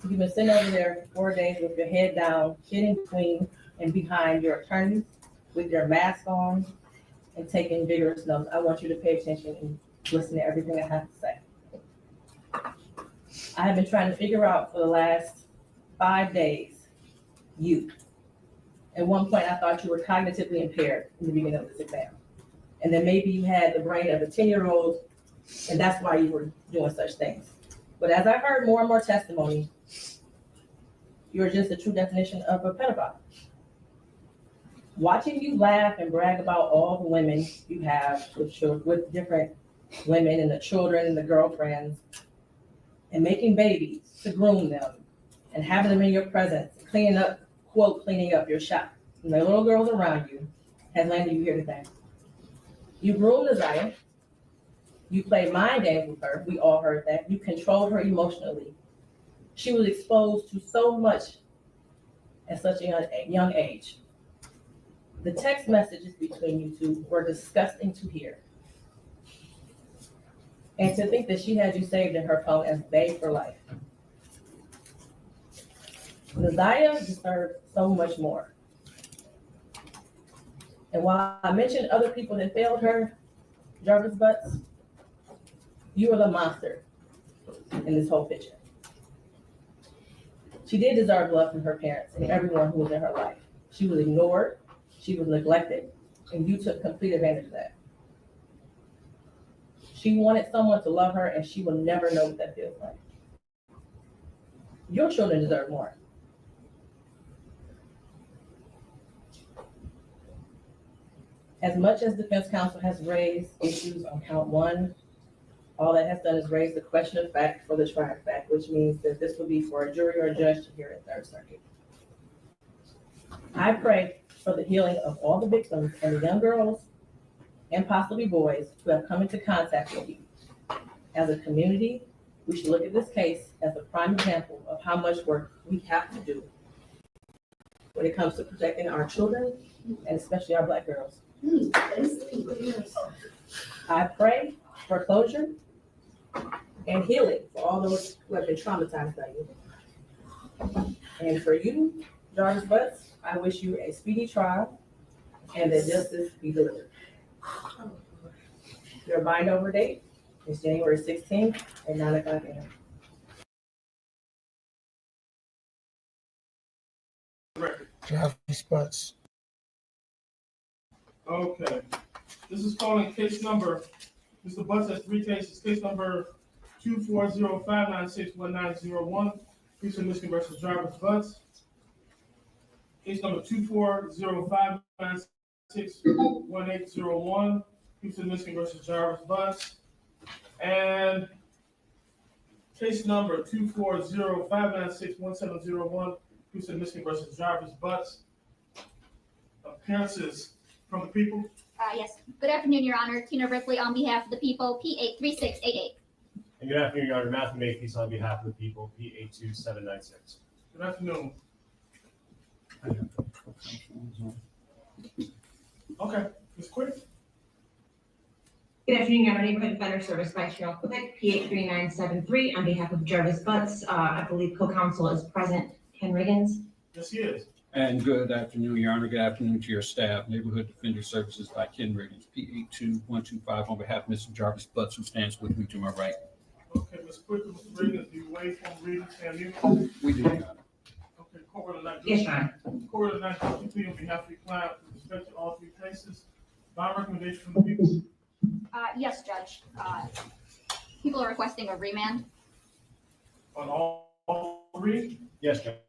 You've been sitting over there for 4 days with your head down, sitting between and behind your attorneys with your mask on and taking vigorous notes. I want you to pay attention and listen to everything I have to say. I have been trying to figure out for the last 5 days, you. At one point, I thought you were cognitively impaired in the beginning of this exam. And then maybe you had the brain of a 10-year-old, and that's why you were doing such things. But as I heard more and more testimony, you're just the true definition of a pedophile. Watching you laugh and brag about all the women you have with different women and the children and the girlfriends, and making babies to groom them and having them in your presence, cleaning up your shop, and the little girls around you, has landed you here today. You groomed Desire. You played mind games with her. We all heard that. You controlled her emotionally. She was exposed to so much at such a young age. The text messages between you two were disgusting to hear. And to think that she had you saved in her phone as babe for life. Desire deserved so much more. And while I mentioned other people that failed her, Jarvis Butts, you are the monster in this whole picture. She did deserve love from her parents and everyone who was in her life. She was ignored, she was neglected, and you took complete advantage of that. She wanted someone to love her, and she will never know what that feels like. Your children deserve more. As much as defense counsel has raised issues on count one, all that has done is raise the question of fact for the trial fact, which means that this will be for a jury or a judge to hear at Third Circuit. I pray for the healing of all the victims and the young girls and possibly boys who have come into contact with you. As a community, we should look at this case as a prime example of how much work we have to do when it comes to protecting our children and especially our Black girls. I pray for closure and healing for all those who have been traumatized by you. And for you, Jarvis Butts, I wish you a speedy trial and that justice be delivered. Your bind over date is January 16th at 9:00 a.m. Jarvis Butts. Okay, this is calling case number, Mr. Butts has three cases, case number 240-596-1901, Houston, Michigan versus Jarvis Butts. Case number 240-596-1801, Houston, Michigan versus Jarvis Butts. And case number 240-596-1701, Houston, Michigan versus Jarvis Butts. Appearances from the people. Yes. Good afternoon, Your Honor. Tina Ripley on behalf of the people, P83688. And good afternoon, Your Honor. Matthew Makepeace on behalf of the people, P82796. Good afternoon. Okay, Ms. Quick. Good afternoon, Your Honor. Neighborhood Defender Service by Cheryl Quick, P83973 on behalf of Jarvis Butts. I believe co-counsel is present. Ken Riggins. Yes, he is. And good afternoon, Your Honor. Good afternoon to your staff. Neighborhood Defender Services by Ken Riggins, P82125 on behalf of Mr. Jarvis Butts, who stands with me to my right. Okay, Ms. Quick and Mr. Riggins, do you waive from reading Sam Newman? We do, Your Honor. Okay, court order not Yes, Your Honor. Court order not guilty plea on behalf of the client with respect to all three cases. My recommendation from the people. Yes, Judge. People are requesting a remand. On all three? Yes, Judge.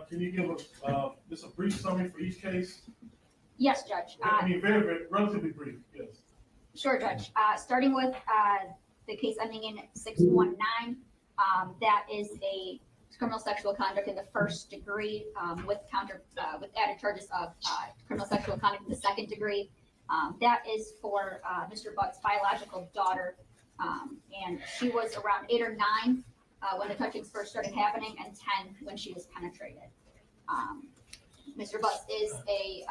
Can you give just a brief summary for each case? Yes, Judge. I mean, very, relatively brief, yes. Sure, Judge. Starting with the case ending in 619, that is a criminal sexual conduct in the first degree with added charges of criminal sexual conduct in the second degree. That is for Mr. Butts' biological daughter, and she was around 8 or 9 when the touchings first started happening, and 10 when she was penetrated. Mr. Butts is a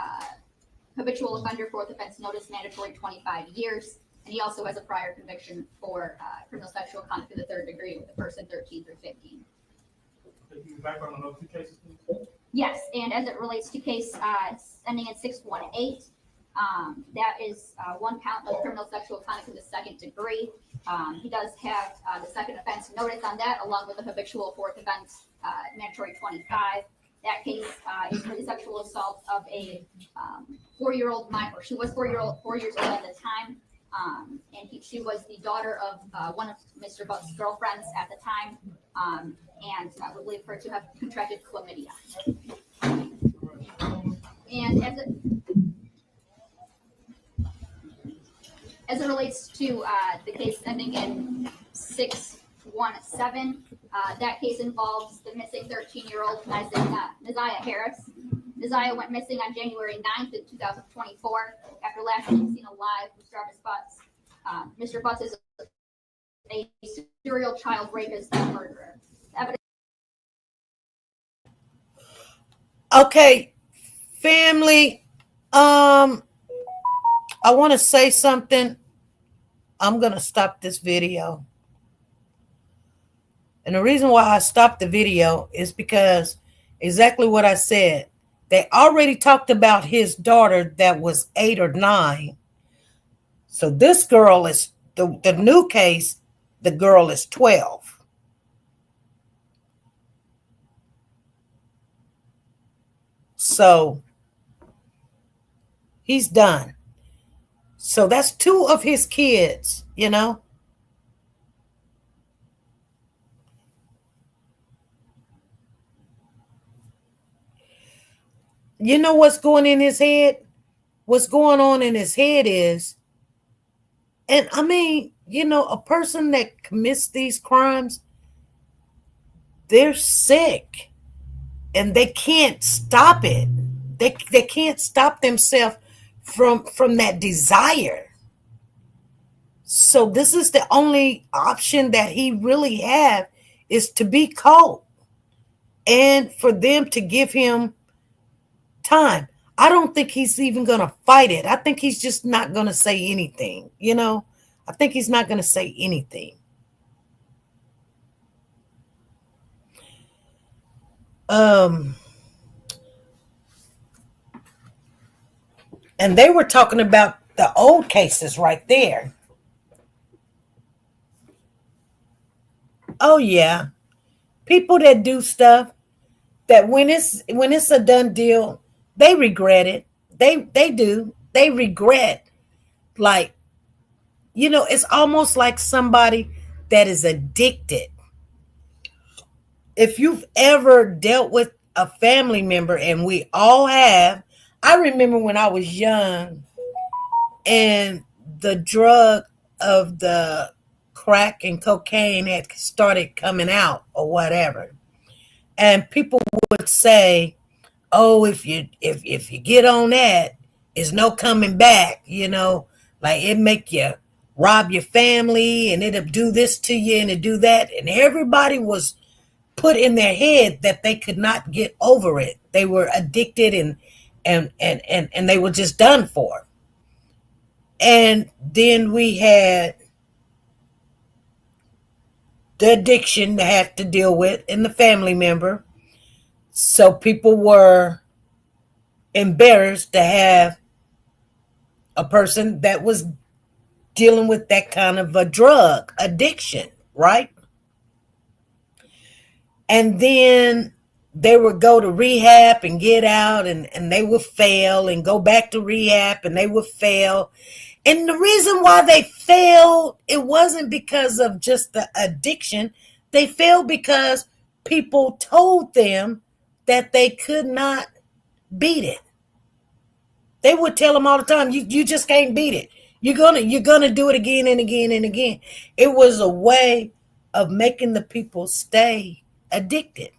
habitual offender, fourth offense notice, mandatory 25 years, and he also has a prior conviction for criminal sexual conduct in the third degree with the person 13 through 15. Can you background on those two cases, please? Yes, and as it relates to case ending in 618, that is one count of criminal sexual conduct in the second degree. He does have the second offense notice on that, along with the habitual fourth offense mandatory 25. That case is for the sexual assault of a 4-year-old minor. She was 4 years old at the time, and she was the daughter of one of Mr. Butts' girlfriends at the time. and I believe her to have contracted chlamydia. And as it relates to the case ending in 617, that case involves the missing 13-year-old Neziah Harris. Neziah went missing on January 9th in 2024 after last being seen alive with Jarvis Butts. Mr. Butts is a serial child rapist and murderer. Okay, family, I want to say something. I'm going to stop this video. And the reason why I stopped the video is because exactly what I said. They already talked about his daughter that was 8 or 9. So this girl is, the new case, the girl is 12. So he's done. So that's 2 of his kids, you know. You know what's going in his head? What's going on in his head is, and I mean, you know, a person that commits these crimes, they're sick and they can't stop it. They can't stop themselves from that desire. So this is the only option that he really have, is to be caught and for them to give him time. I don't think he's even going to fight it. I think he's just not going to say anything, you know. I think he's not going to say anything. And they were talking about the old cases right there. Oh yeah. People that do stuff that when it's a done deal, they regret it. They do. They regret, like, you know, it's almost like somebody that is addicted. If you've ever dealt with a family member, and we all have, I remember when I was young and the drug of the crack and cocaine had started coming out or whatever. And people would say, oh, if you get on that, it's no coming back, you know, like it make you rob your family and it'll do this to you and it'll do that. And everybody was put in their head that they could not get over it. They were addicted and they were just done for. And then we had the addiction to have to deal with in the family member. So people were embarrassed to have a person that was dealing with that kind of a drug addiction, right? And then they would go to rehab and get out, and they would fail and go back to rehab and they would fail. And the reason why they failed, it wasn't because of just the addiction. They failed because people told them that they could not beat it. They would tell them all the time, you just can't beat it. You're gonna do it again and again and again. It was a way of making the people stay addicted.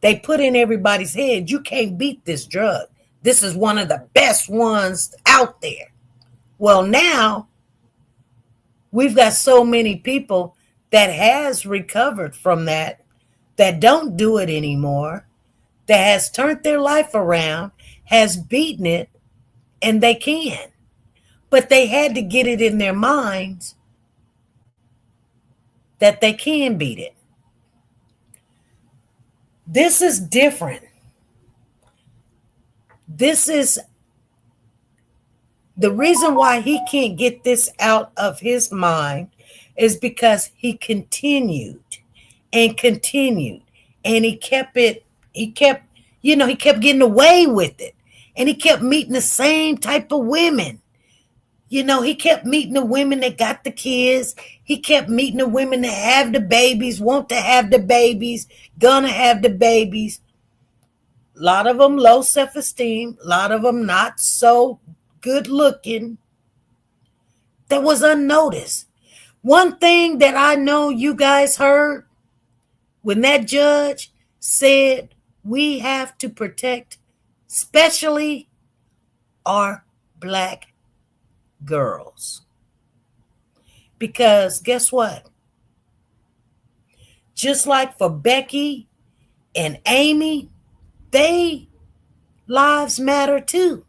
They put in everybody's head, you can't beat this drug. This is one of the best ones out there. Well, now we've got so many people that has recovered from that don't do it anymore, that has turned their life around, has beaten it, and they can. But they had to get it in their minds that they can beat it. This is different. This is the reason why he can't get this out of his mind, is because he continued and continued, and he kept getting away with it, and he kept meeting the same type of women. You know, he kept meeting the women that got the kids. He kept meeting the women that have the babies, want to have the babies, gonna have the babies. A lot of them low self-esteem. A lot of them not so good looking. That was unnoticed. One thing that I know you guys heard when that judge said we have to protect, especially our black girls. Because guess what? Just like for Becky and Amy, they lives matter too.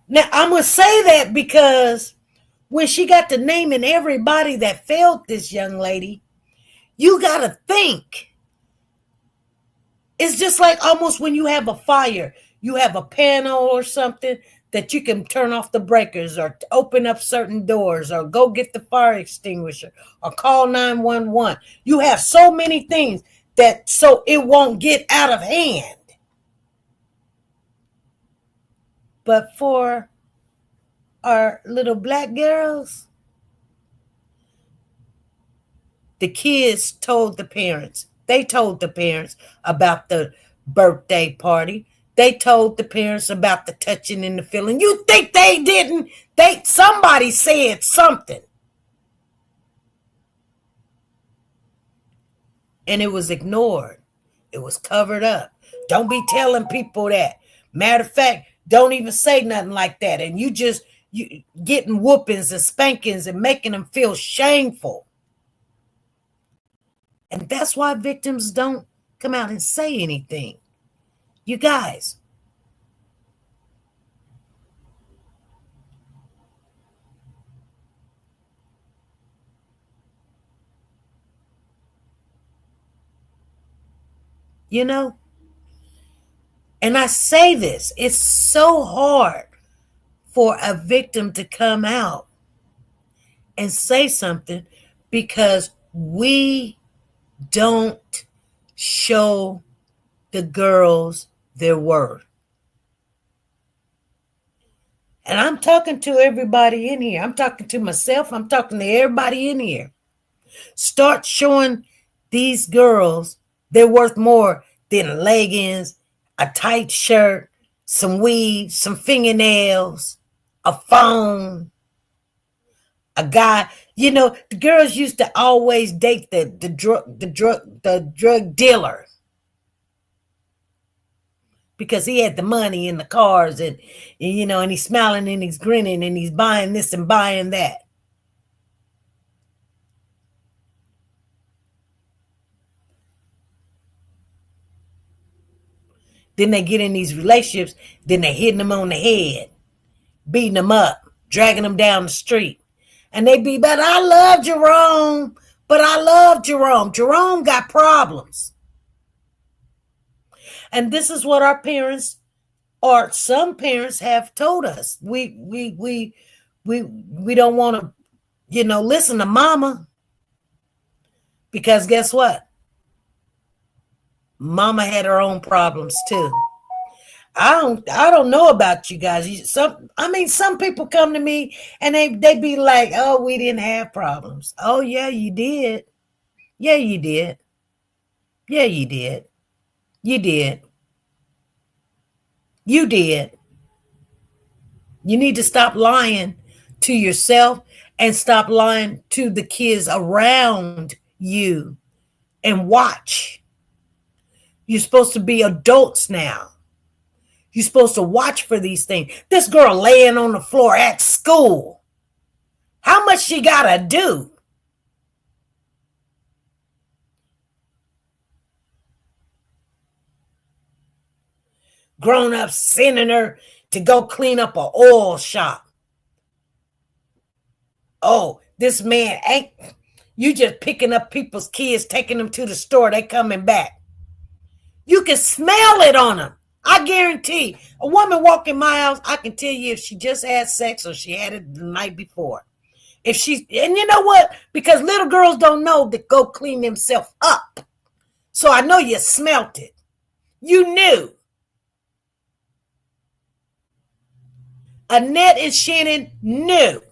Now, I'm going to say that because when she got to naming everybody that failed this young lady, you got to think. It's just like almost when you have a fire, you have a panel or something that you can turn off the breakers or open up certain doors or go get the fire extinguisher or call 911. You have so many things that so it won't get out of hand. But for our little black girls, the kids told the parents. They told the parents about the birthday party. They told the parents about the touching and the feeling. You think they didn't? Somebody said something. And it was ignored. It was covered up. Don't be telling people that. Matter of fact, don't even say nothing like that. And you getting whoopings and spankings and making them feel shameful. And that's why victims don't come out and say anything. You guys. You know? And I say this, it's so hard for a victim to come out and say something because we don't show the girls their worth. And I'm talking to everybody in here. I'm talking to myself. I'm talking to everybody in here. Start showing these girls they're worth more than leggings, a tight shirt, some weave, some fingernails, a phone, a guy. You know, the girls used to always date the drug dealer because he had the money and the cars and you know, and he's smiling and he's grinning and he's buying this and buying that. Then they get in these relationships, then they're hitting them on the head, beating them up, dragging them down the street. And they be, but I love Jerome, but I love Jerome. Jerome got problems. And this is what our parents or some parents have told us. We don't want to, you know, listen to mama. Because guess what? Mama had her own problems too. I don't know about you guys. Some people come to me and they be like, "Oh, we didn't have problems." Oh, yeah, you did. Yeah, you did. Yeah, you did. You did. You did. You need to stop lying to yourself and stop lying to the kids around you and watch. You're supposed to be adults now. You're supposed to watch for these things. This girl laying on the floor at school. How much she gotta do? Grown up sending her to go clean up an oil shop. Oh, this man ain't. You just picking up people's kids, taking them to the store. They coming back. You can smell it on them. I guarantee a woman walk in my house, I can tell you if she just had sex or she had it the night before. And you know what? Because little girls don't know to go clean themselves up. So I know you smelt it. You knew. Annette and Shannon knew.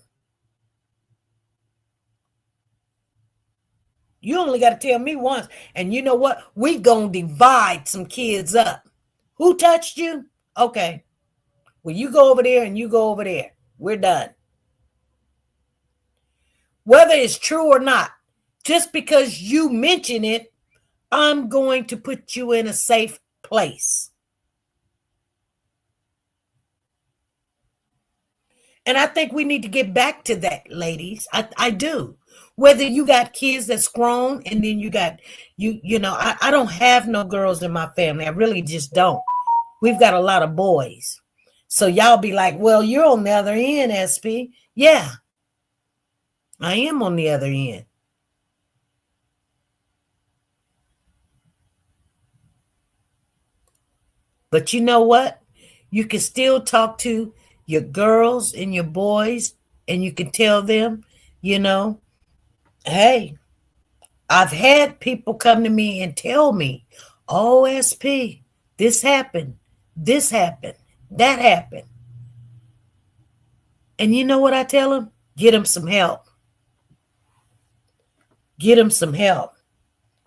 You only got to tell me once. And you know what? We gonna divide some kids up. Who touched you? Okay. Well, you go over there and you go over there. We're done. Whether it's true or not, just because you mention it, I'm going to put you in a safe place. And I think we need to get back to that, ladies. I do. Whether you got kids that's grown and then you got, I don't have no girls in my family. I really just don't. We've got a lot of boys. So y'all be like, well, you're on the other end, SP. Yeah, I am on the other end. But you know what? You can still talk to your girls and your boys, and you can tell them, hey, I've had people come to me and tell me, oh, SP, this happened, that happened. And you know what I tell them? Get them some help. Get them some help.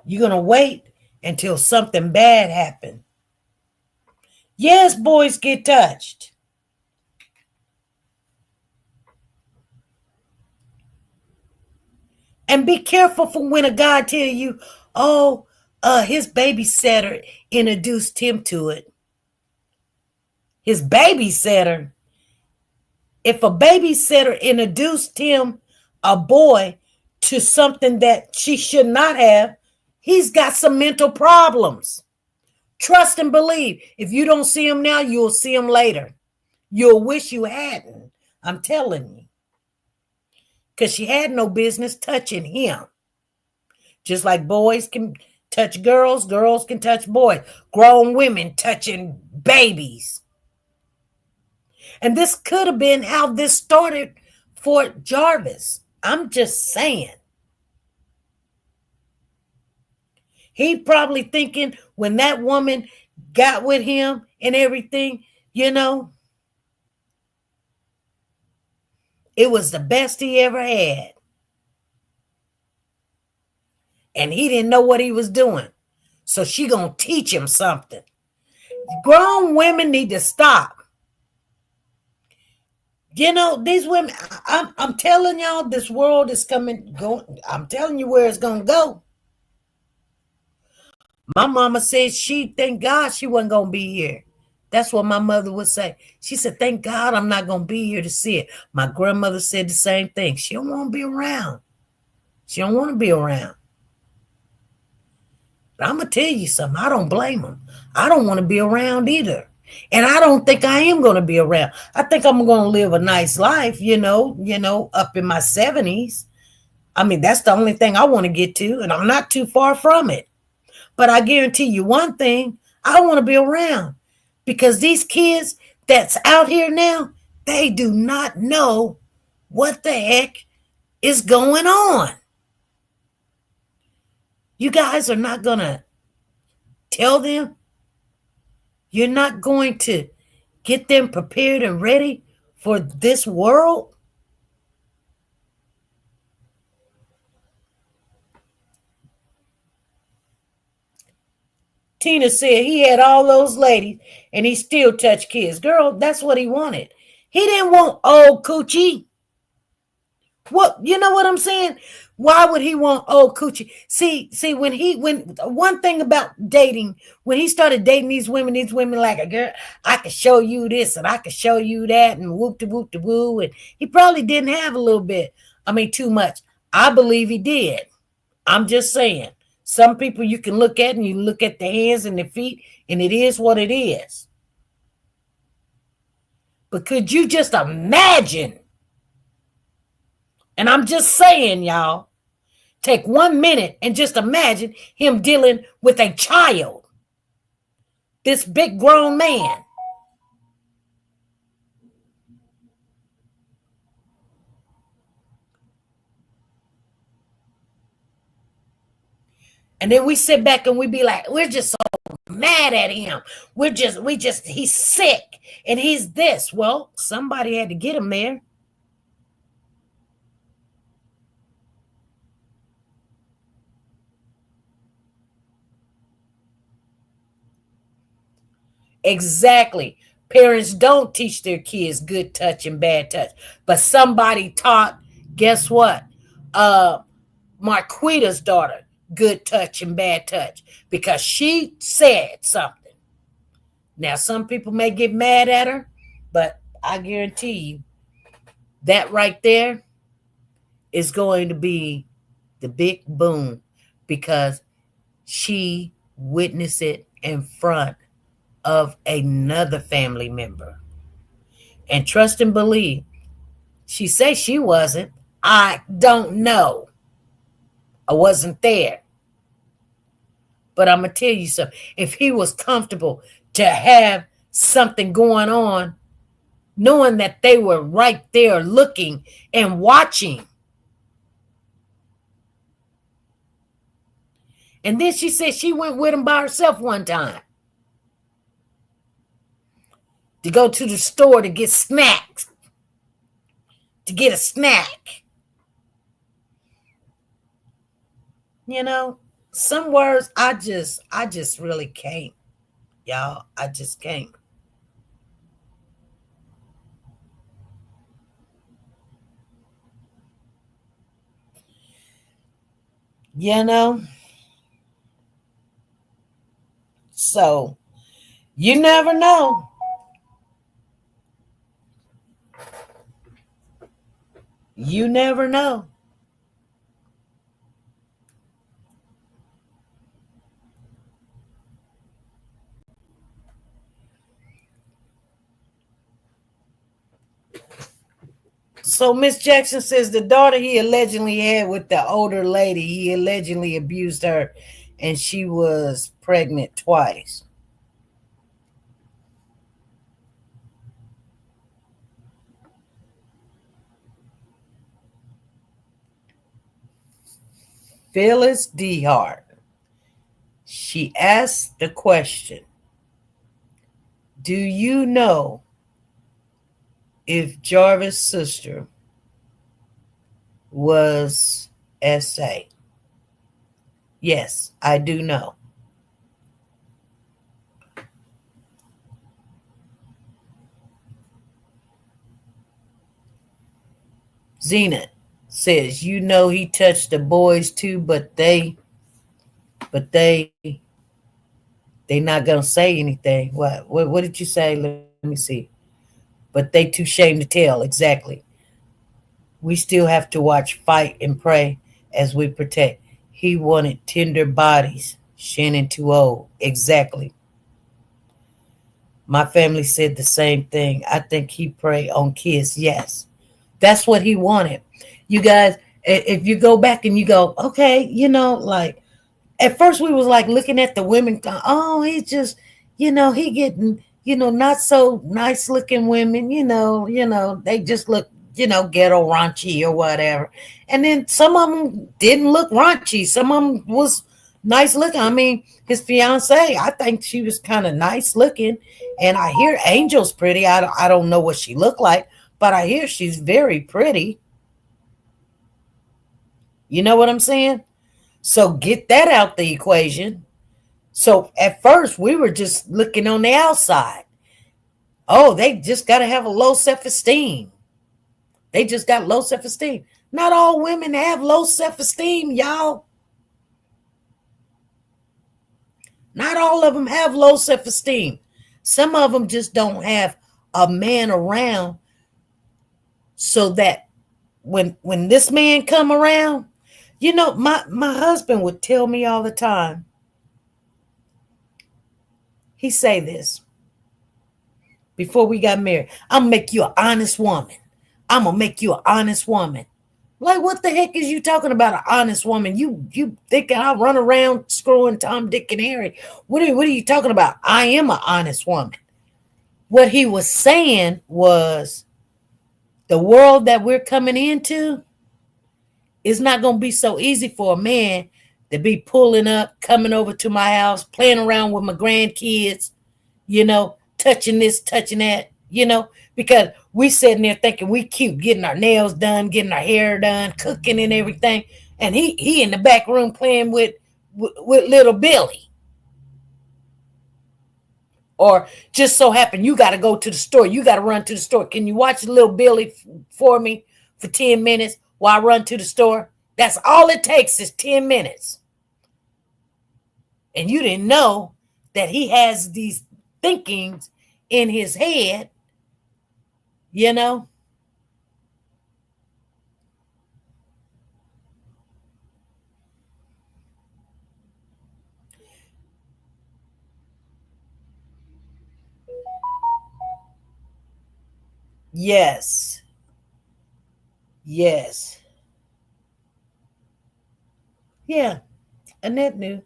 You're going to wait until something bad happens. Yes, boys get touched. And be careful for when a guy tell you, oh, his babysitter introduced him to it. His babysitter. If a babysitter introduced him, a boy, to something that she should not have, he's got some mental problems. Trust and believe. If you don't see him now, you'll see him later. You'll wish you hadn't. I'm telling you. Because she had no business touching him. Just like boys can touch girls, girls can touch boys. Grown women touching babies. And this could have been how this started for Jarvis. I'm just saying. He probably thinking when that woman got with him and everything, it was the best he ever had. And he didn't know what he was doing. So she gonna teach him something. Grown women need to stop. These women, I'm telling y'all, this world is I'm telling you where it's gonna go. My mama said thank God she wasn't gonna be here. That's what my mother would say. She said, thank God I'm not gonna be here to see it. My grandmother said the same thing. She don't want to be around. She don't want to be around. But I'm gonna tell you something. I don't blame them. I don't want to be around either. And I don't think I am going to be around. I think I'm going to live a nice life, up in my 70s. I mean, that's the only thing I want to get to, and I'm not too far from it. But I guarantee you one thing, I want to be around because these kids that's out here now, they do not know what the heck is going on. You guys are not going to tell them. You're not going to get them prepared and ready for this world. Tina said he had all those ladies and he still touched kids. Girl, that's what he wanted. He didn't want old coochie. What, you know what I'm saying? Why would he want old coochie? See, when one thing about dating, when he started dating these women like a girl, I could show you this and I could show you that and whoop de whoop de woo. And he probably didn't have a little bit. I mean, too much. I believe he did. I'm just saying. Some people you can look at and you look at the hands and the feet and it is what it is. But could you just imagine? And I'm just saying, y'all, take 1 minute and just imagine him dealing with a child. This big grown man. And then we sit back and we be like, we're just so mad at him. He's sick and he's this. Well, somebody had to get him there. Exactly. Parents don't teach their kids good touch and bad touch, but somebody taught, guess what? Marquita's daughter good touch and bad touch because she said something. Now, some people may get mad at her, but I guarantee you that right there is going to be the big boom because she witnessed it in front of another family member. And trust and believe, she says she wasn't. I don't know. I wasn't there. But I'm going to tell you something. If he was comfortable to have something going on, knowing that they were right there looking and watching. And then she said she went with him by herself one time to go to the store to get snacks, to get a snack. You know, some words I just really can't. Y'all, I just can't. You know? So, you never know. You never know. So Miss Jackson says the daughter he allegedly had with the older lady, he allegedly abused her and she was pregnant twice. Phyllis DeHart. She asked the question, do you know if Jarvis' sister was SA? Yes, I do know. Zena says, you know he touched the boys too, but they not gonna say anything. What did you say? Let me see. But they too shame to tell. Exactly. We still have to watch, fight, and pray as we protect. He wanted tender bodies. Shannon too old. Exactly. My family said the same thing. I think he preyed on kids. Yes. That's what he wanted. You guys, if you go back and you go, okay, you know, like at first we was like looking at the women, oh, he's just, you know, he getting, you know, not so nice looking women, you know, they just look, you know, ghetto raunchy or whatever. And then some of them didn't look raunchy. Some of them was nice looking. I mean, his fiance, I think she was kind of nice looking. And I hear Angel's pretty. I don't know what she looked like, but I hear she's very pretty. You know what I'm saying? So get that out the equation. So at first we were just looking on the outside. Oh, they just got to have a low self-esteem. They just got low self-esteem. Not all women have low self-esteem, y'all. Not all of them have low self-esteem. Some of them just don't have a man around so that when this man come around, you know, my husband would tell me all the time. He say this before we got married. I'm going to make you an honest woman. I'm going to make you an honest woman. Like, what the heck is you talking about, an honest woman? You thinking I run around screwing Tom, Dick, and Harry. What are you talking about? I am an honest woman. What he was saying was the world that we're coming into is not going to be so easy for a man to be pulling up, coming over to my house, playing around with my grandkids, touching this, touching that, because we sitting there thinking we cute, getting our nails done, getting our hair done, cooking and everything. And he in the back room playing with little Billy. Or just so happen you got to go to the store. You got to run to the store. Can you watch little Billy for me for 10 minutes while I run to the store? That's all it takes is 10 minutes. And you didn't know that he has these thinkings in his head, Yes. Yes. Yeah. Annette knew.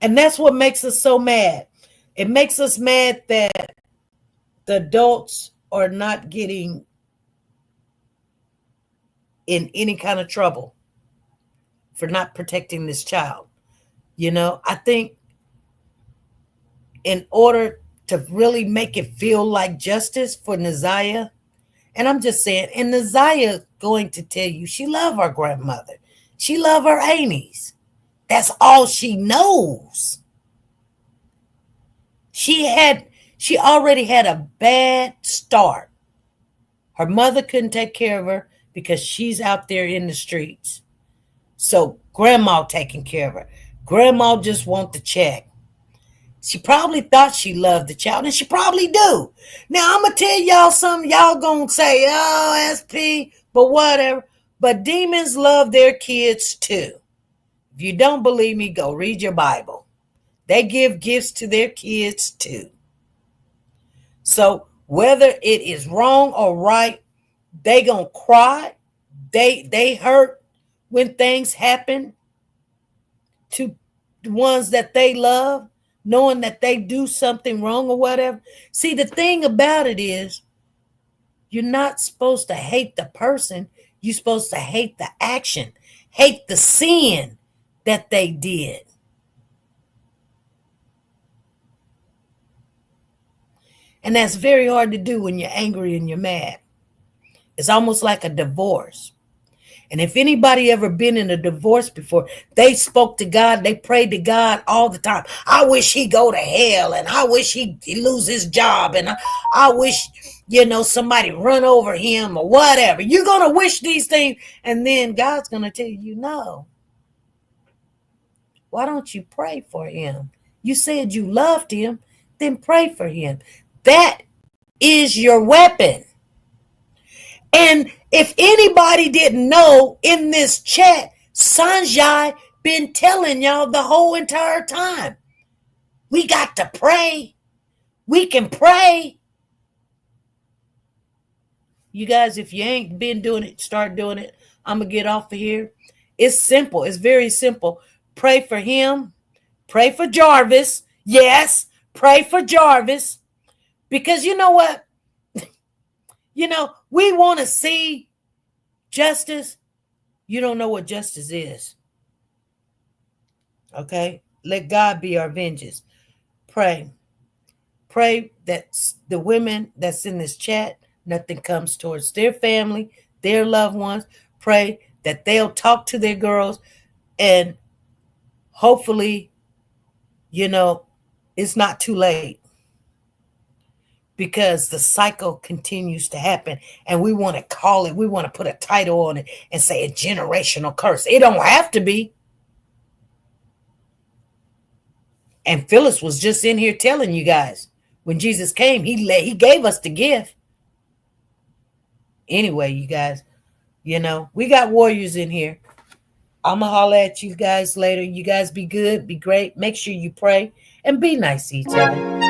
And that's what makes us so mad. It makes us mad that the adults are not getting in any kind of trouble for not protecting this child. I think in order to really make it feel like justice for Naziah, and I'm just saying, and Naziah going to tell you she love her grandmother. She love her aunties. That's all she knows. She already had a bad start. Her mother couldn't take care of her because she's out there in the streets. So grandma taking care of her. Grandma just want the check. She probably thought she loved the child, and she probably do. Now, I'm going to tell y'all something. Y'all going to say, oh, SP, but whatever. But demons love their kids too. If you don't believe me, go read your Bible. They give gifts to their kids too. So whether it is wrong or right, they going to cry. They hurt when things happen to the ones that they love, knowing that they do something wrong or whatever. See, the thing about it is, you're not supposed to hate the person. You're supposed to hate the action, hate the sin that they did. And that's very hard to do when you're angry and you're mad. It's almost like a divorce. And if anybody ever been in a divorce before, they spoke to God, they prayed to God all the time. I wish he go to hell, and I wish he lose his job, and I wish, somebody run over him or whatever. You're going to wish these things, and then God's going to tell you, no. Why don't you pray for him? You said you loved him, then pray for him. That is your weapon. And if anybody didn't know, in this chat, Sanjay been telling y'all the whole entire time. We got to pray. We can pray. You guys, if you ain't been doing it, start doing it. I'm going to get off of here. It's simple. It's very simple. Pray for him. Pray for Jarvis. Yes, pray for Jarvis. Because you know what? We want to see justice. You don't know what justice is. Okay? Let God be our vengeance. Pray. Pray that the women that's in this chat, nothing comes towards their family, their loved ones. Pray that they'll talk to their girls, and hopefully, it's not too late. Because the cycle continues to happen, and we want to call it, we want to put a title on it and say a generational curse. It don't have to be. And Phyllis was just in here telling you guys, when Jesus came, he gave us the gift. Anyway, you guys, we got warriors in here. I'm going to holler at you guys later. You guys be good, be great. Make sure you pray and be nice to each other.